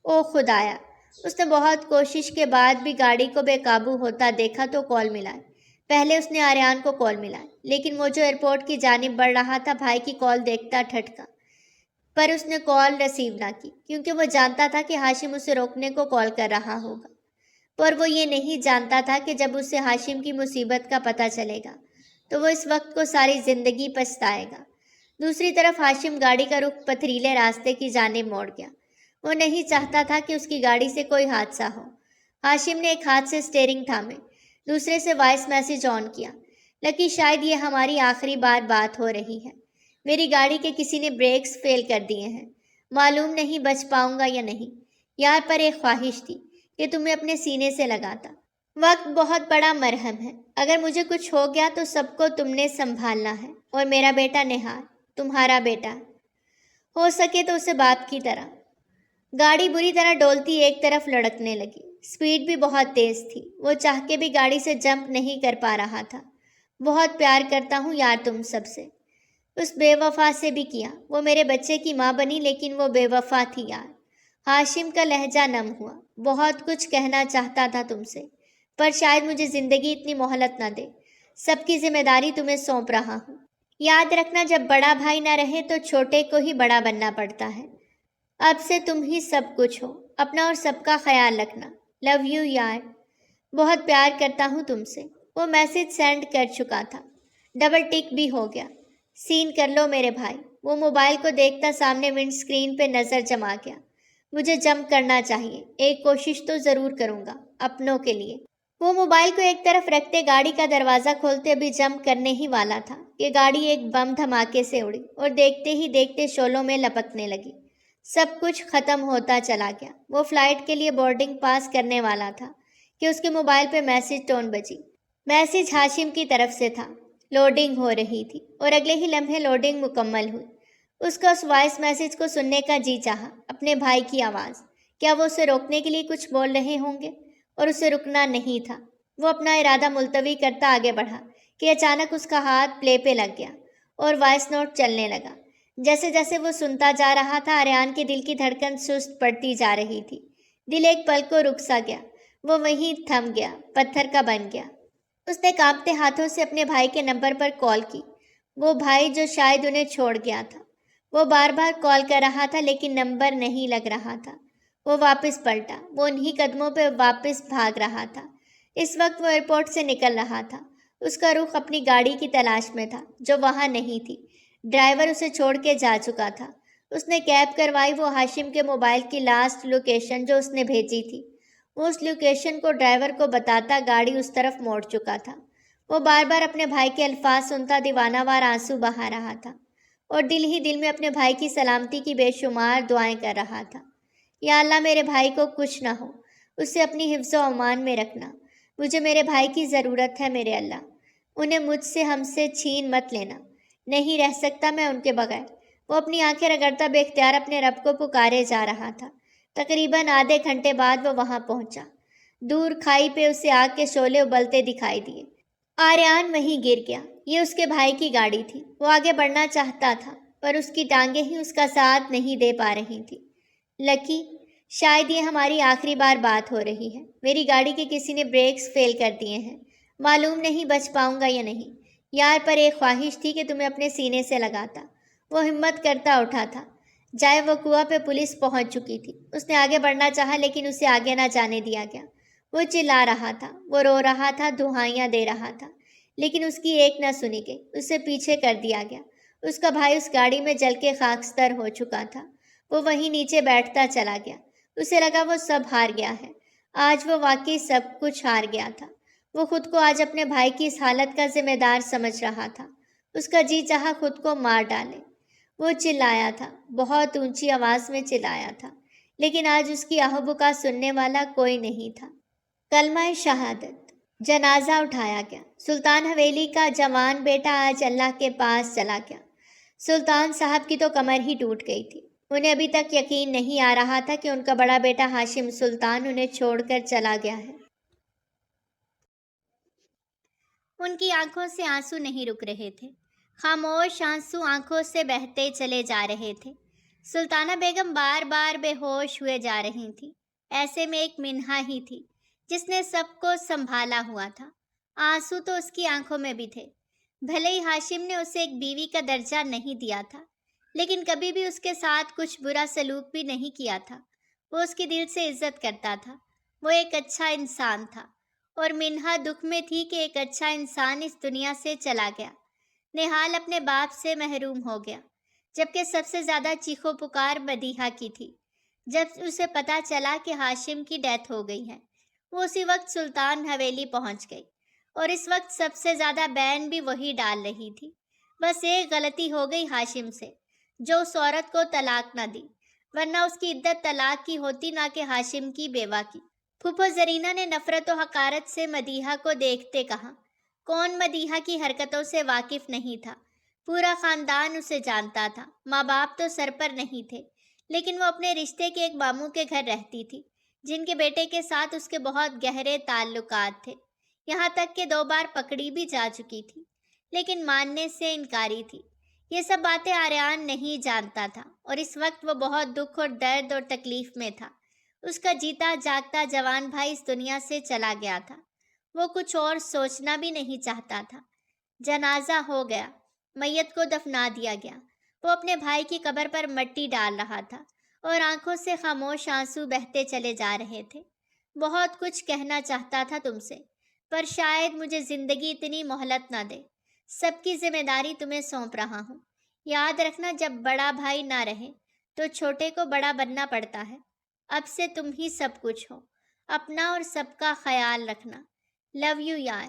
او خدایا! اس نے بہت کوشش کے بعد بھی گاڑی کو بے قابو ہوتا دیکھا تو کال ملائی۔ پہلے اس نے آریان کو کال ملائی، لیکن وہ جو ایئرپورٹ کی جانب بڑھ رہا تھا بھائی کی کال دیکھتا ٹھٹکا، پر اس نے کال ریسیو نہ کی، کیونکہ وہ جانتا تھا کہ ہاشم اسے روکنے کو کال کر رہا ہوگا۔ پر وہ یہ نہیں جانتا تھا کہ جب اسے ہاشم کی مصیبت کا پتہ چلے گا تو وہ اس وقت کو ساری زندگی پچھتائے گا۔ دوسری طرف ہاشم گاڑی کا رخ پتھریلے راستے کی جانب موڑ گیا۔ وہ نہیں چاہتا تھا کہ اس کی گاڑی سے کوئی حادثہ ہو۔ ہاشم نے ایک ہاتھ سے اسٹیئرنگ تھامے، دوسرے سے وائس میسج آن کیا۔ لکی، شاید یہ ہماری آخری بار بات ہو رہی ہے۔ میری گاڑی کے کسی نے بریکس فیل کر دیے ہیں۔ معلوم نہیں بچ پاؤں گا یا نہیں۔ یار، پر ایک خواہش تھی کہ تمہیں اپنے سینے سے لگاتا۔ وقت بہت بڑا مرہم ہے۔ اگر مجھے کچھ ہو گیا تو سب کو تم نے سنبھالنا ہے، اور میرا بیٹا نہال تمہارا بیٹا، ہو سکے تو اسے باپ کی طرح۔ گاڑی بری طرح ڈولتی ایک طرف لڑکنے لگی۔ سپیڈ بھی بہت تیز تھی۔ وہ چاہ کے بھی گاڑی سے جمپ نہیں کر پا رہا تھا۔ بہت پیار کرتا ہوں یار تم سب سے، اس بے وفا سے بھی کیا۔ وہ میرے بچے کی ماں بنی لیکن وہ بے وفا تھی یار۔ ہاشم کا لہجہ نم ہوا۔ بہت کچھ کہنا چاہتا تھا تم سے، پر شاید مجھے زندگی اتنی مہلت نہ دے۔ سب کی ذمہ داری تمہیں سونپ رہا ہوں۔ یاد رکھنا، جب بڑا بھائی نہ رہے تو چھوٹے کو ہی بڑا بننا پڑتا ہے۔ اب سے تم ہی سب کچھ ہو۔ اپنا اور سب کا خیال رکھنا۔ لو یو یار، بہت پیار کرتا ہوں تم سے۔ وہ میسج سینڈ کر چکا تھا۔ ڈبل ٹک بھی ہو گیا۔ سین کر لو میرے بھائی۔ وہ موبائل کو دیکھتا سامنے ونڈ سکرین پہ نظر جما گیا۔ مجھے جمپ کرنا چاہیے، ایک کوشش تو ضرور کروں گا اپنوں کے لیے۔ وہ موبائل کو ایک طرف رکھتے گاڑی کا دروازہ کھولتے ابھی جمپ کرنے ہی والا تھا کہ گاڑی ایک بم دھماکے سے اڑی اور دیکھتے ہی دیکھتے شعلوں میں لپکنے لگی۔ سب کچھ ختم ہوتا چلا گیا۔ وہ فلائٹ کے لیے بورڈنگ پاس کرنے والا تھا کہ اس کے موبائل پہ میسج ٹون بجی۔ میسج ہاشم کی طرف سے تھا۔ لوڈنگ ہو رہی تھی اور اگلے ہی لمحے لوڈنگ مکمل ہوئی۔ اس کا اس وائس میسج کو سننے کا جی چاہا، اپنے بھائی کی آواز۔ کیا وہ اسے روکنے کے لیے کچھ بول رہے ہوں گے؟ اور اسے رکنا نہیں تھا۔ وہ اپنا ارادہ ملتوی کرتا آگے بڑھا کہ اچانک اس کا ہاتھ پلے پہ لگ گیا اور وائس نوٹ چلنے لگا۔ جیسے جیسے وہ سنتا جا رہا تھا آریان کے دل کی دھڑکن سست پڑتی جا رہی تھی۔ دل ایک پل کو رک سا گیا، وہ وہیں تھم گیا، پتھر کا بن گیا۔ اس نے کانپتے ہاتھوں سے اپنے بھائی کے نمبر پر کال کی۔ وہ بھائی جو شاید انہیں چھوڑ گیا تھا۔ وہ بار بار کال کر رہا تھا لیکن نمبر نہیں لگ رہا تھا۔ وہ واپس پلٹا۔ وہ انہی قدموں پہ واپس بھاگ رہا تھا۔ اس وقت وہ ایئرپورٹ سے نکل رہا تھا۔ اس کا رخ اپنی گاڑی کی تلاش میں تھا جو وہاں نہیں تھی۔ ڈرائیور اسے چھوڑ کے جا چکا تھا۔ اس نے کیب کروائی۔ وہ ہاشم کے موبائل کی لاسٹ لوکیشن جو اس نے بھیجی تھی، وہ اس لوکیشن کو ڈرائیور کو بتاتا گاڑی اس طرف موڑ چکا تھا۔ وہ بار بار اپنے بھائی کے الفاظ سنتا دیوانہ وار آنسو بہا رہا تھا اور دل ہی دل میں اپنے بھائی کی سلامتی کی بے شمار دعائیں کر رہا تھا۔ یا اللہ، میرے بھائی کو کچھ نہ ہو، اسے اپنی حفظ و امان میں رکھنا۔ مجھے میرے بھائی کی ضرورت ہے میرے اللہ، انہیں مجھ سے ہم سے چھین مت لینا۔ نہیں رہ سکتا میں ان کے بغیر۔ وہ اپنی آنکھیں رگڑتا بے اختیار اپنے رب کو پکارے جا رہا تھا۔ تقریباً آدھے گھنٹے بعد وہ وہاں پہنچا۔ دور کھائی پہ اسے آگ کے شعلے ابلتے دکھائی دیے۔ آریان وہیں گر گیا۔ یہ اس کے بھائی کی گاڑی تھی۔ وہ آگے بڑھنا چاہتا تھا پر اس کی ٹانگیں ہی اس کا ساتھ نہیں دے پا رہی تھی۔ لکی، شاید یہ ہماری آخری بار بات ہو رہی ہے۔ میری گاڑی کے کسی نے بریکس فیل کر دیے ہیں۔ معلوم نہیں بچ پاؤں گا یا نہیں۔ یار، پر ایک خواہش تھی کہ تمہیں اپنے سینے سے لگاتا۔ وہ ہمت کرتا اٹھا تھا۔ جائے وقوع پہ پولیس پہنچ چکی تھی۔ اس نے آگے بڑھنا چاہا لیکن اسے آگے نہ جانے دیا گیا۔ وہ چلا رہا تھا، وہ رو رہا تھا، دہائیاں دے رہا تھا، لیکن اس کی ایک نہ سنی گئی۔ اسے پیچھے کر دیا گیا۔ اس کا بھائی اس گاڑی میں جل کے خاکستر ہو چکا تھا۔ وہ وہیں نیچے بیٹھتا چلا گیا۔ اسے لگا وہ سب ہار گیا ہے۔ آج وہ واقعی سب کچھ ہار گیا تھا۔ وہ خود کو آج اپنے بھائی کی اس حالت کا ذمہ دار سمجھ رہا تھا۔ اس کا جی چاہا خود کو مار ڈالے۔ وہ چلایا تھا، بہت اونچی آواز میں چلایا تھا، لیکن آج اس کی آہ بکا سننے والا کوئی نہیں تھا۔ کلمہ شہادت۔ جنازہ اٹھایا گیا۔ سلطان حویلی کا جوان بیٹا آج اللہ کے پاس چلا گیا۔ سلطان صاحب کی تو کمر ہی ٹوٹ گئی تھی۔ انہیں ابھی تک یقین نہیں آ رہا تھا کہ ان کا بڑا بیٹا ہاشم سلطان انہیں چھوڑ کر چلا گیا ہے۔ ان کی آنکھوں سے آنسو نہیں رک رہے تھے، خاموش آنسو آنکھوں سے بہتے چلے جا رہے تھے۔ سلطانہ بیگم بار بار بے ہوش ہوئے جا رہی تھی۔ ایسے میں ایک منہا ہی تھی جس نے سب کو سنبھالا ہوا تھا۔ آنسو تو اس کی آنکھوں میں بھی تھے۔ بھلے ہی ہاشم نے اسے ایک بیوی کا درجہ نہیں دیا تھا، لیکن کبھی بھی اس کے ساتھ کچھ برا سلوک بھی نہیں کیا تھا۔ وہ اس کی دل سے عزت کرتا تھا۔ وہ ایک اچھا انسان تھا، اور منہا دکھ میں تھی کہ ایک اچھا انسان اس دنیا سے چلا گیا۔ نہال اپنے باپ سے محروم ہو گیا، جبکہ سب سے زیادہ چیخو پکار مدیحہ کی تھی۔ جب اسے پتا چلا کہ ہاشم کی ڈیتھ ہو گئی ہے، وہ اسی وقت سلطان حویلی پہنچ گئی، اور اس وقت سب سے زیادہ بین بھی وہی ڈال رہی تھی۔ بس ایک غلطی ہو گئی ہاشم سے، جو اس عورت کو طلاق نہ دی، ورنہ اس کی عدت طلاق کی ہوتی نہ کہ ہاشم کی بیوہ کی۔ پھوپھو زرینہ نے نفرت و حقارت سے مدیحہ کو دیکھتے کہا۔ کون مدیحہ کی حرکتوں سے واقف نہیں تھا؟ پورا خاندان اسے جانتا تھا۔ ماں باپ تو سر پر نہیں تھے، لیکن وہ اپنے رشتے کے ایک ماموں کے گھر رہتی تھی، جن کے بیٹے کے ساتھ اس کے بہت گہرے تعلقات تھے۔ یہاں تک کہ 2 بار پکڑی بھی جا چکی تھی، لیکن ماننے سے انکاری تھی۔ یہ سب باتیں آریان نہیں جانتا تھا، اور اس وقت وہ بہت دکھ اور درد اور تکلیف میں تھا۔ اس کا جیتا جاگتا جوان بھائی اس دنیا سے چلا گیا تھا۔ وہ کچھ اور سوچنا بھی نہیں چاہتا تھا۔ جنازہ ہو گیا، میت کو دفنا دیا گیا۔ وہ اپنے بھائی کی قبر پر مٹی ڈال رہا تھا، اور آنکھوں سے خاموش آنسو بہتے چلے جا رہے تھے۔ بہت کچھ کہنا چاہتا تھا تم سے، پر شاید مجھے زندگی اتنی مہلت نہ دے۔ سب کی ذمہ داری تمہیں سونپ رہا ہوں۔ یاد رکھنا، جب بڑا بھائی نہ رہے تو چھوٹے کو بڑا بننا پڑتا ہے۔ اب سے تم ہی سب کچھ ہو۔ اپنا اور سب کا خیال رکھنا۔ لو یو یار،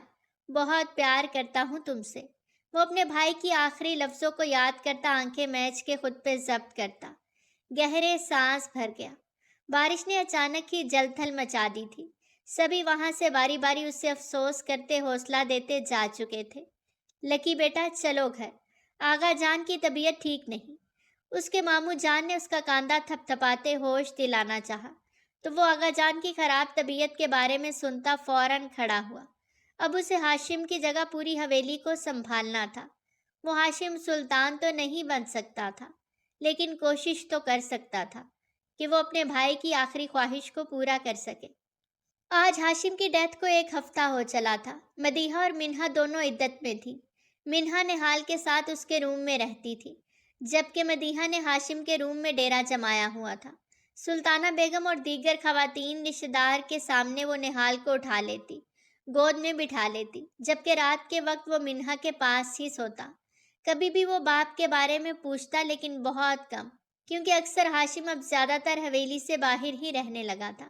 بہت پیار کرتا ہوں تم سے۔ وہ اپنے بھائی کی آخری لفظوں کو یاد کرتا آنکھیں میچ کے خود پہ ضبط کرتا گہرے سانس بھر گیا۔ بارش نے اچانک ہی جل تھل مچا دی تھی۔ سبھی وہاں سے باری باری اسے افسوس کرتے حوصلہ دیتے جا چکے تھے۔ لکی بیٹا چلو گھر، آغا جان کی طبیعت ٹھیک نہیں۔ اس کے ماموں جان نے اس کا کاندھا تھپ تھپاتے ہوش دلانا چاہا، تو وہ آغا جان کی خراب طبیعت کے بارے میں سنتا فوراً کھڑا ہوا۔ اب اسے ہاشم کی جگہ پوری حویلی کو سنبھالنا تھا۔ وہ ہاشم سلطان تو نہیں بن سکتا تھا، لیکن کوشش تو کر سکتا تھا کہ وہ اپنے بھائی کی آخری خواہش کو پورا کر سکے۔ آج ہاشم کی ڈیتھ کو 1 ہفتہ ہو چلا تھا۔ مدیحہ اور منہا دونوں عدت میں تھی۔ منہا نہال کے ساتھ اس کے روم میں رہتی تھی، جبکہ مدیحہ نے ہاشم کے روم میں ڈیرا جمایا ہوا تھا۔ سلطانہ بیگم اور دیگر خواتین رشتہ دار کے سامنے وہ نہال کو اٹھا لیتی، گود میں بٹھا لیتی، جبکہ رات کے وقت وہ منہا کے پاس ہی سوتا۔ کبھی بھی وہ باپ کے بارے میں پوچھتا، لیکن بہت کم، کیونکہ اکثر ہاشم اب زیادہ تر حویلی سے باہر ہی رہنے لگا تھا،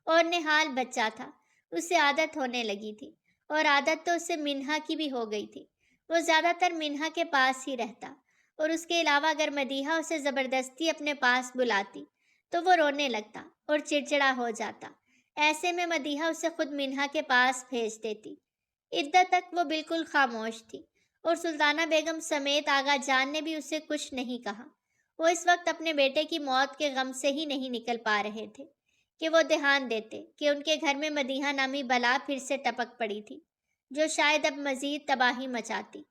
اور نہال بچہ تھا، اسے عادت ہونے لگی تھی، اور عادت تو اسے منہا کی بھی ہو گئی تھی۔ وہ زیادہ تر منہا کے پاس ہی رہتا، اور اس کے علاوہ اگر مدیحہ اسے زبردستی اپنے پاس بلاتی تو وہ رونے لگتا اور چڑچڑا ہو جاتا۔ ایسے میں مدیحہ اسے خود منہا کے پاس بھیج دیتی۔ عدت تک وہ بالکل خاموش تھی، اور سلطانہ بیگم سمیت آغا جان نے بھی اسے کچھ نہیں کہا۔ وہ اس وقت اپنے بیٹے کی موت کے غم سے ہی نہیں نکل پا رہے تھے کہ وہ دھیان دیتے کہ ان کے گھر میں مدیحہ نامی بلا پھر سے ٹپک پڑی تھی، جو شاید اب مزید تباہی مچاتی۔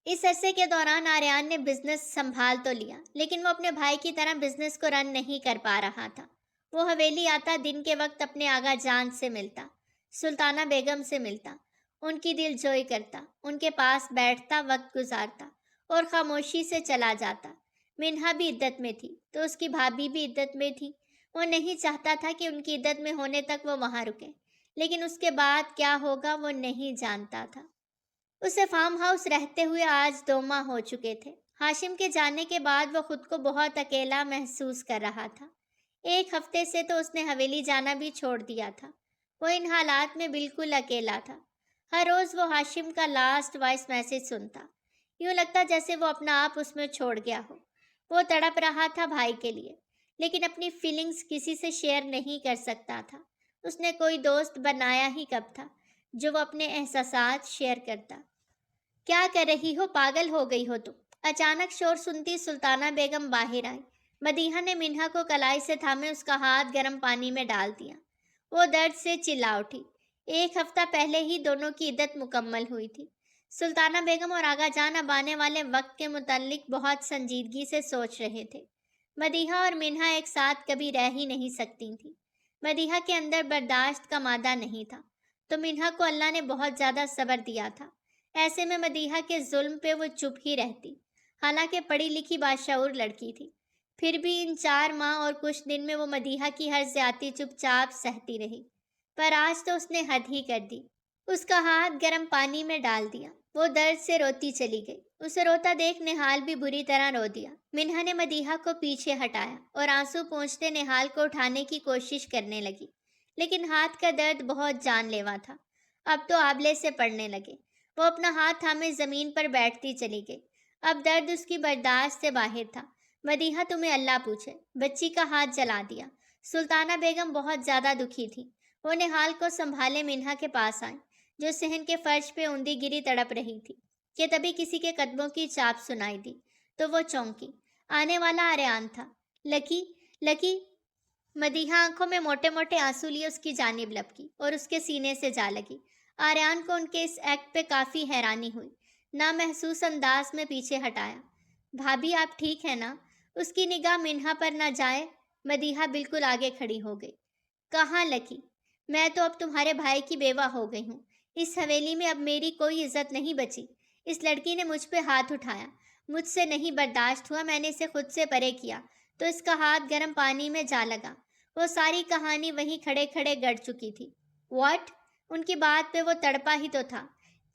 اس عرصے کے دوران آریان نے بزنس سنبھال تو لیا، لیکن وہ اپنے بھائی کی طرح بزنس کو رن نہیں کر پا رہا تھا۔ وہ حویلی آتا، دن کے وقت اپنے آغا جان سے ملتا، سلطانہ بیگم سے ملتا، ان کی دل جوئی کرتا، ان کے پاس بیٹھتا، وقت گزارتا، اور خاموشی سے چلا جاتا۔ منہا بھی عدت میں تھی، تو اس کی بھابھی بھی عدت میں تھی۔ وہ نہیں چاہتا تھا کہ ان کی عدت میں ہونے تک وہ وہاں رکے، لیکن اس کے بعد کیا ہوگا وہ نہیں جانتا تھا۔ اسے فارم ہاؤس رہتے ہوئے آج 2 ماہ ہو چکے تھے۔ ہاشم کے جانے کے بعد وہ خود کو بہت اکیلا محسوس کر رہا تھا۔ 1 ہفتے سے تو اس نے حویلی جانا بھی چھوڑ دیا تھا۔ وہ ان حالات میں بالکل اکیلا تھا۔ ہر روز وہ ہاشم کا لاسٹ وائس میسج سنتا، یوں لگتا جیسے وہ اپنا آپ اس میں چھوڑ گیا ہو۔ وہ تڑپ رہا تھا بھائی کے لیے، لیکن اپنی فیلنگز کسی سے شیئر نہیں کر سکتا تھا۔ اس نے کوئی دوست بنایا ہی کب تھا جو وہ اپنے احساسات شیئر کرتا۔ کیا کر رہی ہو؟ پاگل ہو گئی ہو تم؟ اچانک شور سنتی سلطانہ بیگم باہر آئی۔ مدیحہ نے منہا کو کلائی سے تھامے اس کا ہاتھ گرم پانی میں ڈال دیا۔ وہ درد سے چلا اٹھی۔ ایک ہفتہ پہلے ہی دونوں کی عدت مکمل ہوئی تھی۔ سلطانہ بیگم اور آغا جان اب آنے والے وقت کے متعلق بہت سنجیدگی سے سوچ رہے تھے۔ مدیحہ اور منہا ایک ساتھ کبھی رہ ہی نہیں سکتی تھیں۔ مدیحہ کے اندر برداشت کا مادہ نہیں تھا، تو منہا کو اللہ نے بہت زیادہ صبر دیا تھا۔ ایسے میں مدیحہ کے ظلم پہ وہ چپ ہی رہتی، حالانکہ پڑھی لکھی باشعور لڑکی تھی۔ پھر بھی ان 4 ماہ اور کچھ دن میں وہ مدیحہ کی ہر زیادتی چپ چاپ سہتی رہی، پر آج تو اس نے حد ہی کر دی۔ اس کا ہاتھ گرم پانی میں ڈال دیا۔ وہ درد سے روتی چلی گئی۔ اسے روتا دیکھ نہال بھی بری طرح رو دیا۔ منہا نے مدیحہ کو پیچھے ہٹایا اور آنسو پونچھتے نہال کو اٹھانے کی کوشش کرنے لگی، لیکن ہاتھ کا درد بہت جان لیوا تھا۔ اب تو آبلے سے پڑنے لگے۔ وہ اپنا ہاتھ تھامے زمین پر بیٹھتی چلی گئی۔ اب درد اس کی برداشت سے باہر تھا۔ مدیحہ تمہیں اللہ پوچھے، بچی کا ہاتھ جلا دیا۔ سلطانہ بیگم بہت زیادہ دکھی تھی۔ وہ نہال کو سنبھالے منہا کے پاس آئیں، جو صحن کے فرش پہ اوندھی گری تڑپ رہی تھی، کہ تبھی کسی کے قدموں کی چاپ سنائی دی تو وہ چونکی۔ آنے والا آریان تھا۔ لکی، لکی۔ مدیحہ آنکھوں میں موٹے موٹے آنسو لیے اس کی جانب لپکی اور اس کے سینے سے جا لگی۔ آریان کو ان کے اس ایکٹ پہ کافی حیرانی ہوئی۔ نامحسوس انداز میں پیچھے ہٹایا۔ بھابھی آپ ٹھیک ہے نا؟ اس کی نگاہ منہا پر نہ جائے۔ مدیحہ بالکل آگے کھڑی ہو گئی۔ کہاں لکی؟ میں تو اب تمہارے بھائی کی بیوہ ہو گئی ہوں۔ اس حویلی میں اب میری کوئی عزت نہیں بچی۔ اس لڑکی نے مجھ پہ ہاتھ اٹھایا، مجھ سے نہیں برداشت ہوا، میں نے اسے خود سے پرے کیا تو اس کا ہاتھ گرم پانی میں جا لگا۔ وہ ساری کہانی وہیں کھڑے کھڑے گڑ چکی تھی۔ واٹ؟ ان کی بات پہ وہ تڑپا ہی تو تھا۔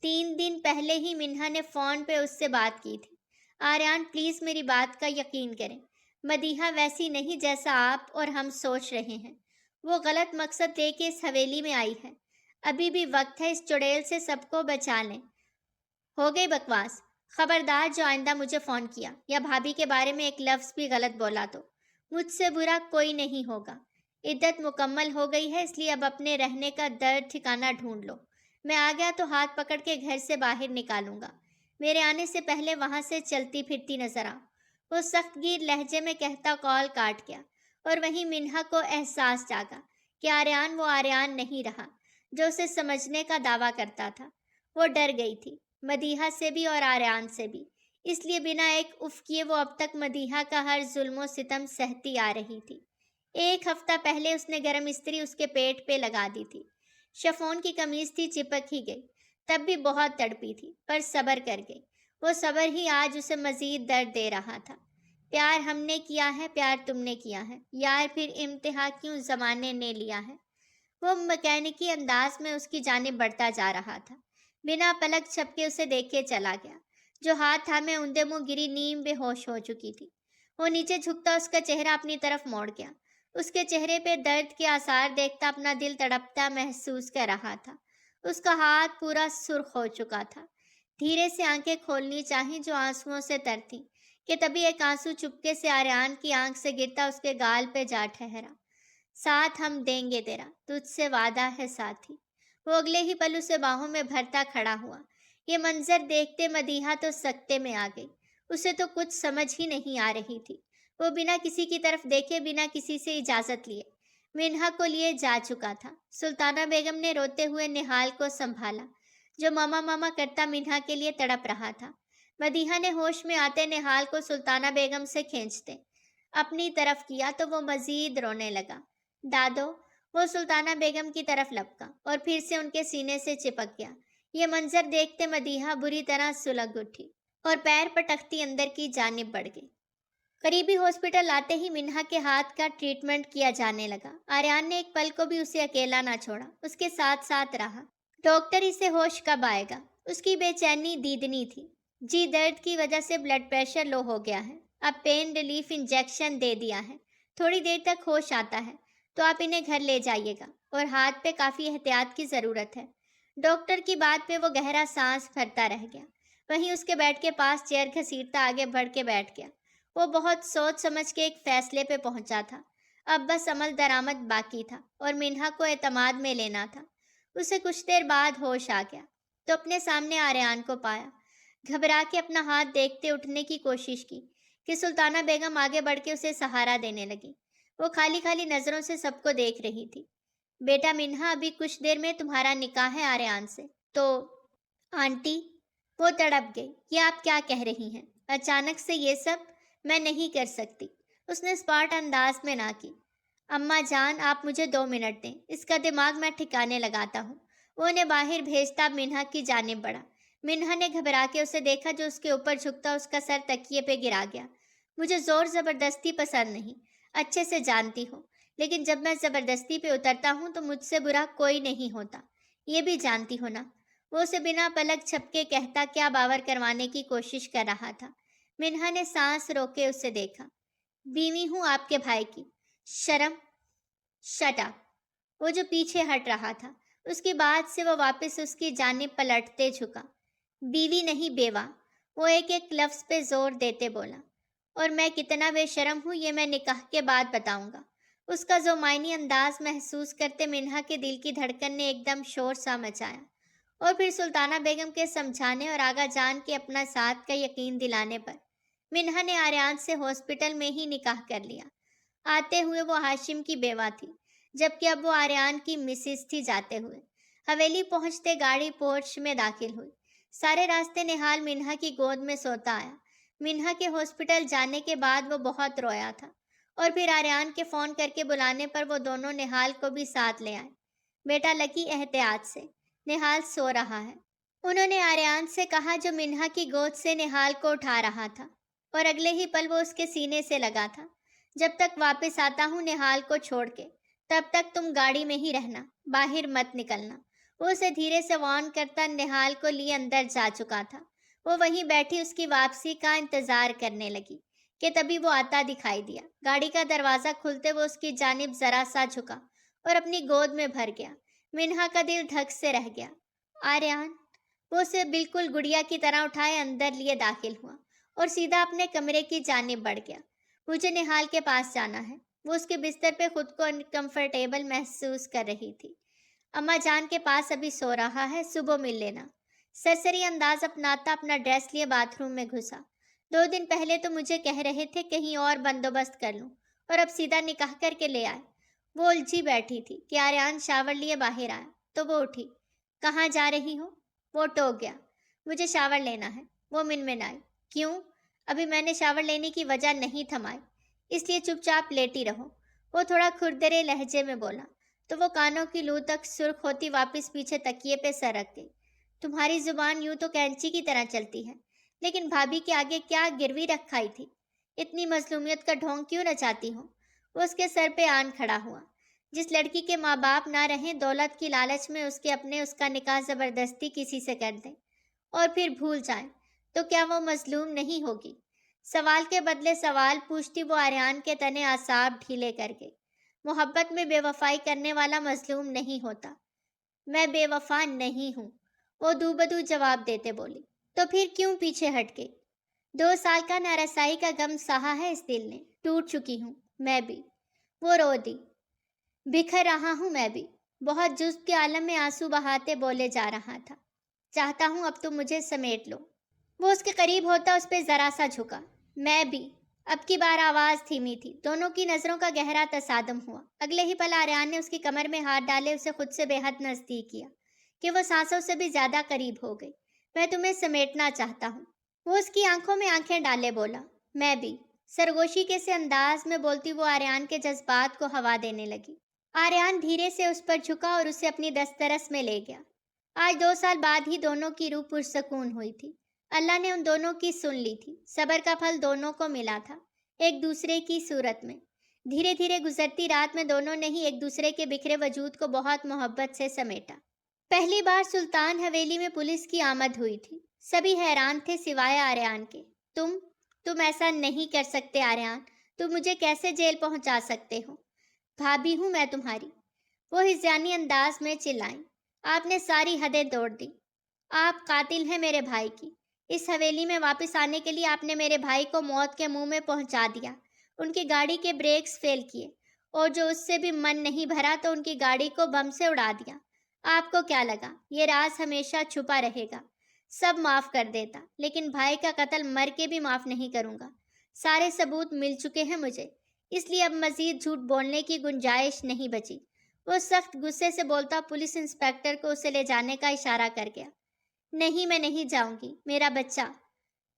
3 دن پہلے ہی منہا نے فون پہ اس سے بات کی تھی۔ آریان پلیز میری بات کا یقین کریں، مدیحہ ویسی نہیں جیسا آپ اور ہم سوچ رہے ہیں۔ وہ غلط مقصد لے کے اس حویلی میں آئی ہے۔ ابھی بھی وقت ہے، اس چڑیل سے سب کو بچا لیں۔ ہو گئی بکواس۔ خبردار جو آئندہ مجھے فون کیا یا بھابھی کے بارے میں ایک لفظ بھی غلط بولا تو مجھ سے برا کوئی نہیں ہوگا۔ عدت مکمل ہو گئی ہے، اس لیے اب اپنے رہنے کا درد ٹھکانہ ڈھونڈ لو۔ میں آ گیا تو ہاتھ پکڑ کے گھر سے باہر نکالوں گا۔ میرے آنے سے پہلے وہاں سے چلتی پھرتی نظر آؤ۔ وہ سخت گیر لہجے میں کہتا کال کاٹ گیا، اور وہیں منہا کو احساس جاگا کہ آریان وہ آریان نہیں رہا جو اسے سمجھنے کا دعویٰ کرتا تھا۔ وہ ڈر گئی تھی، مدیحہ سے بھی اور آریان سے بھی، اس لیے بنا ایک اف کیے وہ اب تک مدیحہ کا ہر ظلم و ستم سہتی آ رہی تھی۔ 1 ہفتہ پہلے اس نے گرم استری اس کے پیٹ پہ لگا دی تھی۔ شفون کی قمیض تھی، چپک ہی گئی، تب بھی بہت تڑپی تھی، پر صبر کر گئی۔ وہ صبر ہی آج اسے مزید درد دے رہا تھا۔ پیار ہم نے کیا ہے، پیار تم نے کیا ہے، یار پھر امتحا کیوں زمانے نے لیا ہے۔ وہ مکینکی انداز میں اس کی جانب بڑھتا جا رہا تھا، بنا پلک جھپکے اسے دیکھے چلا گیا۔ جو ہاتھ تھامے اوندے منہ گری نیم بے ہوش ہو چکی تھی۔ وہ نیچے جھکتا اس کا چہرہ اپنی طرف موڑ گیا۔ اس کے چہرے پہ درد کے آثار دیکھتا اپنا دل تڑپتا محسوس کر رہا تھا۔ اس کا ہاتھ پورا سرخ ہو چکا تھا۔ دھیرے سے آنکھیں کھولنی چاہیں جو آنسوؤں سے تر تھیں، کہ تبھی ایک آنسو چپکے سے آریان کی آنکھ سے گرتا اس کے گال پہ جا ٹھہرا۔ ساتھ ہم دیں گے تیرا، تجھ سے وعدہ ہے ساتھی۔ وہ اگلے ہی پل اسے باہوں میں بھرتا کھڑا ہوا۔ یہ منظر دیکھتے مدیحہ تو سکتے میں آ گئی۔ اسے تو کچھ سمجھ ہی نہیں آ رہی تھی۔ وہ بنا کسی کی طرف دیکھے، بنا کسی سے اجازت لیے منہا کو لیے جا چکا تھا۔ سلطانہ بیگم نے روتے ہوئے نہال کو سنبھالا، جو ماما ماما کرتا منہا کے لیے تڑپ رہا تھا۔ مدیحہ نے ہوش میں آتے نہال کو سلطانہ بیگم سے کھینچتے اپنی طرف کیا تو وہ مزید رونے لگا۔ دادو، وہ سلطانہ بیگم کی طرف لپکا اور پھر سے ان کے سینے سے چپک گیا۔ یہ منظر دیکھتے مدیحہ بری طرح سلگ اٹھی اور پیر پٹکتی اندر کی جانب بڑھ گئی۔ قریبی ہاسپٹل آتے ہی منہا کے ہاتھ کا ٹریٹمنٹ کیا جانے لگا۔ آریان نے ایک پل کو بھی اسے اکیلا نہ چھوڑا، اس کے ساتھ ساتھ رہا۔ ڈاکٹر اسے ہوش کب آئے گا؟ اس کی بے چینی دیدنی تھی۔ جی درد کی وجہ سے بلڈ پریشر لو ہو گیا ہے، اب پین ریلیف انجیکشن دے دیا ہے، تھوڑی دیر تک ہوش آتا ہے تو آپ انہیں گھر لے جائیے گا، اور ہاتھ پہ کافی احتیاط کی ضرورت ہے۔ ڈاکٹر کی بات پہ وہ گہرا سانس بھرتا رہ گیا۔ وہیں اس کے بیڈ کے پاس چیئر گھسیٹتا آگے بڑھ کے بیٹھ گیا۔ وہ بہت سوچ سمجھ کے ایک فیصلے پہ پہنچا تھا۔ اب بس عمل درآمد باقی تھا اور منہا کو اعتماد میں لینا تھا۔ اسے کچھ دیر بعد ہوش آ گیا تو اپنے سامنے آریان کو پایا۔ گھبرا کے اپنا ہاتھ دیکھتے اٹھنے کی کوشش کی کہ سلطانہ بیگم آگے بڑھ کے اسے سہارا دینے لگی۔ وہ خالی خالی نظروں سے سب کو دیکھ رہی تھی۔ بیٹا منہا، ابھی کچھ دیر میں تمہارا نکاح ہے آریان سے، تو آنٹی، وہ تڑپ گئی۔ یہ آپ کیا کہہ رہی ہیں؟ اچانک سے یہ سب میں نہیں کر سکتی، اس نے اسپاٹ انداز میں نہ کی۔ اماں جان، آپ مجھے 2 منٹ دیں، اس کا دماغ میں ٹھکانے لگاتا ہوں۔ وہ انہیں باہر بھیجتا منہا کی جانب بڑھا۔ منہا نے گھبرا کے اسے دیکھا جو اس کے اوپر جھکتا اس کا سر تکیے پہ گرا گیا۔ مجھے زور زبردستی پسند نہیں، اچھے سے جانتی ہو، لیکن جب میں زبردستی پہ اترتا ہوں تو مجھ سے برا کوئی نہیں ہوتا، یہ بھی جانتی ہو نا؟ وہ اسے بنا پلک جھپکے کہتا کیا باور کروانے کی کوشش کر رہا تھا۔ منہا نے سانس روکے اسے دیکھا۔ بیوی ہوں آپ کے بھائی کی، شرم، شٹ اپ۔ وہ جو پیچھے ہٹ رہا تھا، اس کی بات سے وہ واپس اس کی جانب پلٹتے جھکا۔ بیوی نہیں، بیوہ، وہ ایک ایک لفظ پہ زور دیتے بولا۔ اور میں کتنا بے شرم ہوں یہ میں نکاح کے بعد بتاؤں گا۔ اس کا زمینی انداز محسوس کرتے منہا کے دل کی دھڑکن نے ایک دم شور سا مچایا، اور پھر سلطانہ بیگم کے سمجھانے اور آگا جان کے اپنا ساتھ کا یقین دلانے پر منہا نے آریان سے ہاسپٹل میں ہی نکاح کر لیا۔ آتے ہوئے وہ ہاشم کی بیوہ تھی، جبکہ اب وہ آریان کی مسز تھی۔ جاتے ہوئے حویلی پہنچتے گاڑی پورچ میں داخل ہوئی۔ سارے راستے نہال منہا کی گود میں سوتا آیا۔ منہا کے ہاسپٹل جانے کے بعد وہ بہت رویا تھا، اور پھر آریان کے فون کر کے بلانے پر وہ دونوں نہال کو بھی ساتھ لے آئے۔ بیٹا لکی، احتیاط سے، نہال سو رہا ہے، انہوں نے آریان سے کہا جو منہا کی گود سے نہال کو اٹھا رہا تھا، اور اگلے ہی پل وہ اس کے سینے سے لگا تھا۔ جب تک واپس آتا ہوں نہال کو چھوڑ کے، تب تک تم گاڑی میں ہی رہنا، باہر مت نکلنا۔ وہ اسے دھیرے سے وارن کرتا نہال کو لیے اندر جا چکا تھا۔ وہ وہیں بیٹھی اس کی واپسی کا انتظار کرنے لگی کہ تبھی وہ آتا دکھائی دیا۔ گاڑی کا دروازہ کھلتے وہ اس کی جانب ذرا سا جھکا اور اپنی گود میں بھر گیا۔ منہا کا دل دھک سے رہ گیا۔ آریان، وہ اسے بالکل گڑیا کی طرح اٹھائے اندر لیے داخل ہوا اور سیدھا اپنے کمرے کی جانب بڑھ گیا۔ مجھے نہال کے پاس جانا ہے۔ وہ اس کے بستر پہ خود کو انکمفرٹیبل محسوس کر رہی تھی۔ اماں جان کے پاس ابھی سو رہا ہے، صبح مل لینا۔ سرسری انداز اپناتا اپنا ڈریس لیے باتھ روم میں گھسا۔ 2 دن پہلے تو مجھے کہہ رہے تھے کہیں اور بندوبست کر لوں، اور اب سیدھا نکاح کر کے لے آئے۔ وہ الجھی بیٹھی تھی کہ آریان شاور لیے باہر آیا تو وہ اٹھی۔ کہاں جا رہی ہو؟ وہ ٹوک گیا۔ مجھے شاور لینا ہے، وہ منمنائی۔ کیوں؟ ابھی میں نے شاور لینے کی وجہ نہیں تھمائی، اس لیے چپ چاپ لیٹی رہو۔ وہ تھوڑا کھردرے لہجے میں بولا تو وہ کانوں کی لو تک سرخ ہوتی واپس پیچھے تکیے پہ سر رکھ گئی۔ تمہاری زبان یوں تو کینچی کی طرح چلتی ہے، لیکن بھابھی کے آگے کیا گروی رکھائی تھی؟ اتنی مظلومیت کا ڈھونگ کیوں نچاتی ہو؟ وہ اس کے سر پہ آن کھڑا ہوا۔ جس لڑکی کے ماں باپ نہ رہیں، دولت کی لالچ میں اس کے اپنے اس کا نکاح زبردستی کسی سے کر دیں اور پھر بھول جائیں، تو کیا وہ مظلوم نہیں ہوگی؟ سوال کے بدلے سوال پوچھتی وہ آریان کے تنے اعصاب ڈھیلے کر گئی۔ محبت میں بے وفائی کرنے والا مظلوم نہیں ہوتا۔ میں بے وفا نہیں ہوں، وہ دو بدو جواب دیتے بولی۔ تو پھر کیوں پیچھے ہٹ گئی؟ 2 سال کا نارسائی کا غم سہا ہے اس دل نے، ٹوٹ چکی ہوں میں بھی۔ وہ رو دی۔ بکھر رہا ہوں میں بھی، بہت جزب کے عالم میں آنسو بہاتے بولے جا رہا تھا۔ چاہتا ہوں اب تم مجھے سمیٹ لو۔ وہ اس کے قریب ہوتا اس پہ ذرا سا جھکا۔ میں بھی۔ اب کی بار آواز دھیمی تھی۔ دونوں کی نظروں کا گہرا تصادم ہوا۔ اگلے ہی پل آریان نے اس کی کمر میں ہاتھ ڈالے اسے خود سے بے حد نزدیک کیا کہ وہ سانسوں سے بھی زیادہ قریب ہو گئی۔ میں تمہیں سمیٹنا چاہتا ہوں، وہ اس کی آنکھوں میں آنکھیں ڈالے بولا۔ میں بھی، سرگوشی کے سے انداز میں بولتی وہ آریان کے جذبات کو ہوا دینے لگی۔ آریان دھیرے سے اس پر جھکا اور اسے اپنی دسترس میں لے گیا۔ آج 2 سال بعد ہی دونوں کی روح پرسکون ہوئی تھی۔ اللہ نے ان دونوں کی سن لی تھی۔ صبر کا پھل دونوں کو ملا تھا، ایک دوسرے کی صورت میں۔ دھیرے دھیرے گزرتی رات میں دونوں نے ہی ایک دوسرے کے بکھرے وجود کو بہت محبت سے سمیٹا۔ پہلی بار سلطان حویلی میں پولیس کی آمد ہوئی تھی۔ سبھی حیران تھے سوائے آریان کے۔ تم ایسا نہیں کر سکتے آریان، تم مجھے کیسے جیل پہنچا سکتے ہو؟ بھابھی ہوں میں تمہاری، وہ ہذیانی انداز میں چلائیں۔ آپ نے ساری حدیں توڑ دی۔ آپ قاتل ہیں میرے بھائی کی۔ اس حویلی میں واپس آنے کے لیے آپ نے میرے بھائی کو موت کے منہ میں پہنچا دیا۔ ان کی گاڑی کے بریکس فیل کیے اور جو اس سے بھی من نہیں بھرا تو ان کی گاڑی کو بم سے اڑا دیا۔ آپ کو کیا لگا یہ راز ہمیشہ چھپا رہے گا؟ سب معاف کر دیتا، لیکن بھائی کا قتل مر کے بھی معاف نہیں کروں گا۔ سارے ثبوت مل چکے ہیں مجھے، اس لیے اب مزید جھوٹ بولنے کی گنجائش نہیں بچی۔ وہ سخت غصے سے بولتا پولیس انسپکٹر کو اسے لے جانے کا اشارہ کر گیا۔ نہیں، میں نہیں جاؤں گی، میرا بچہ۔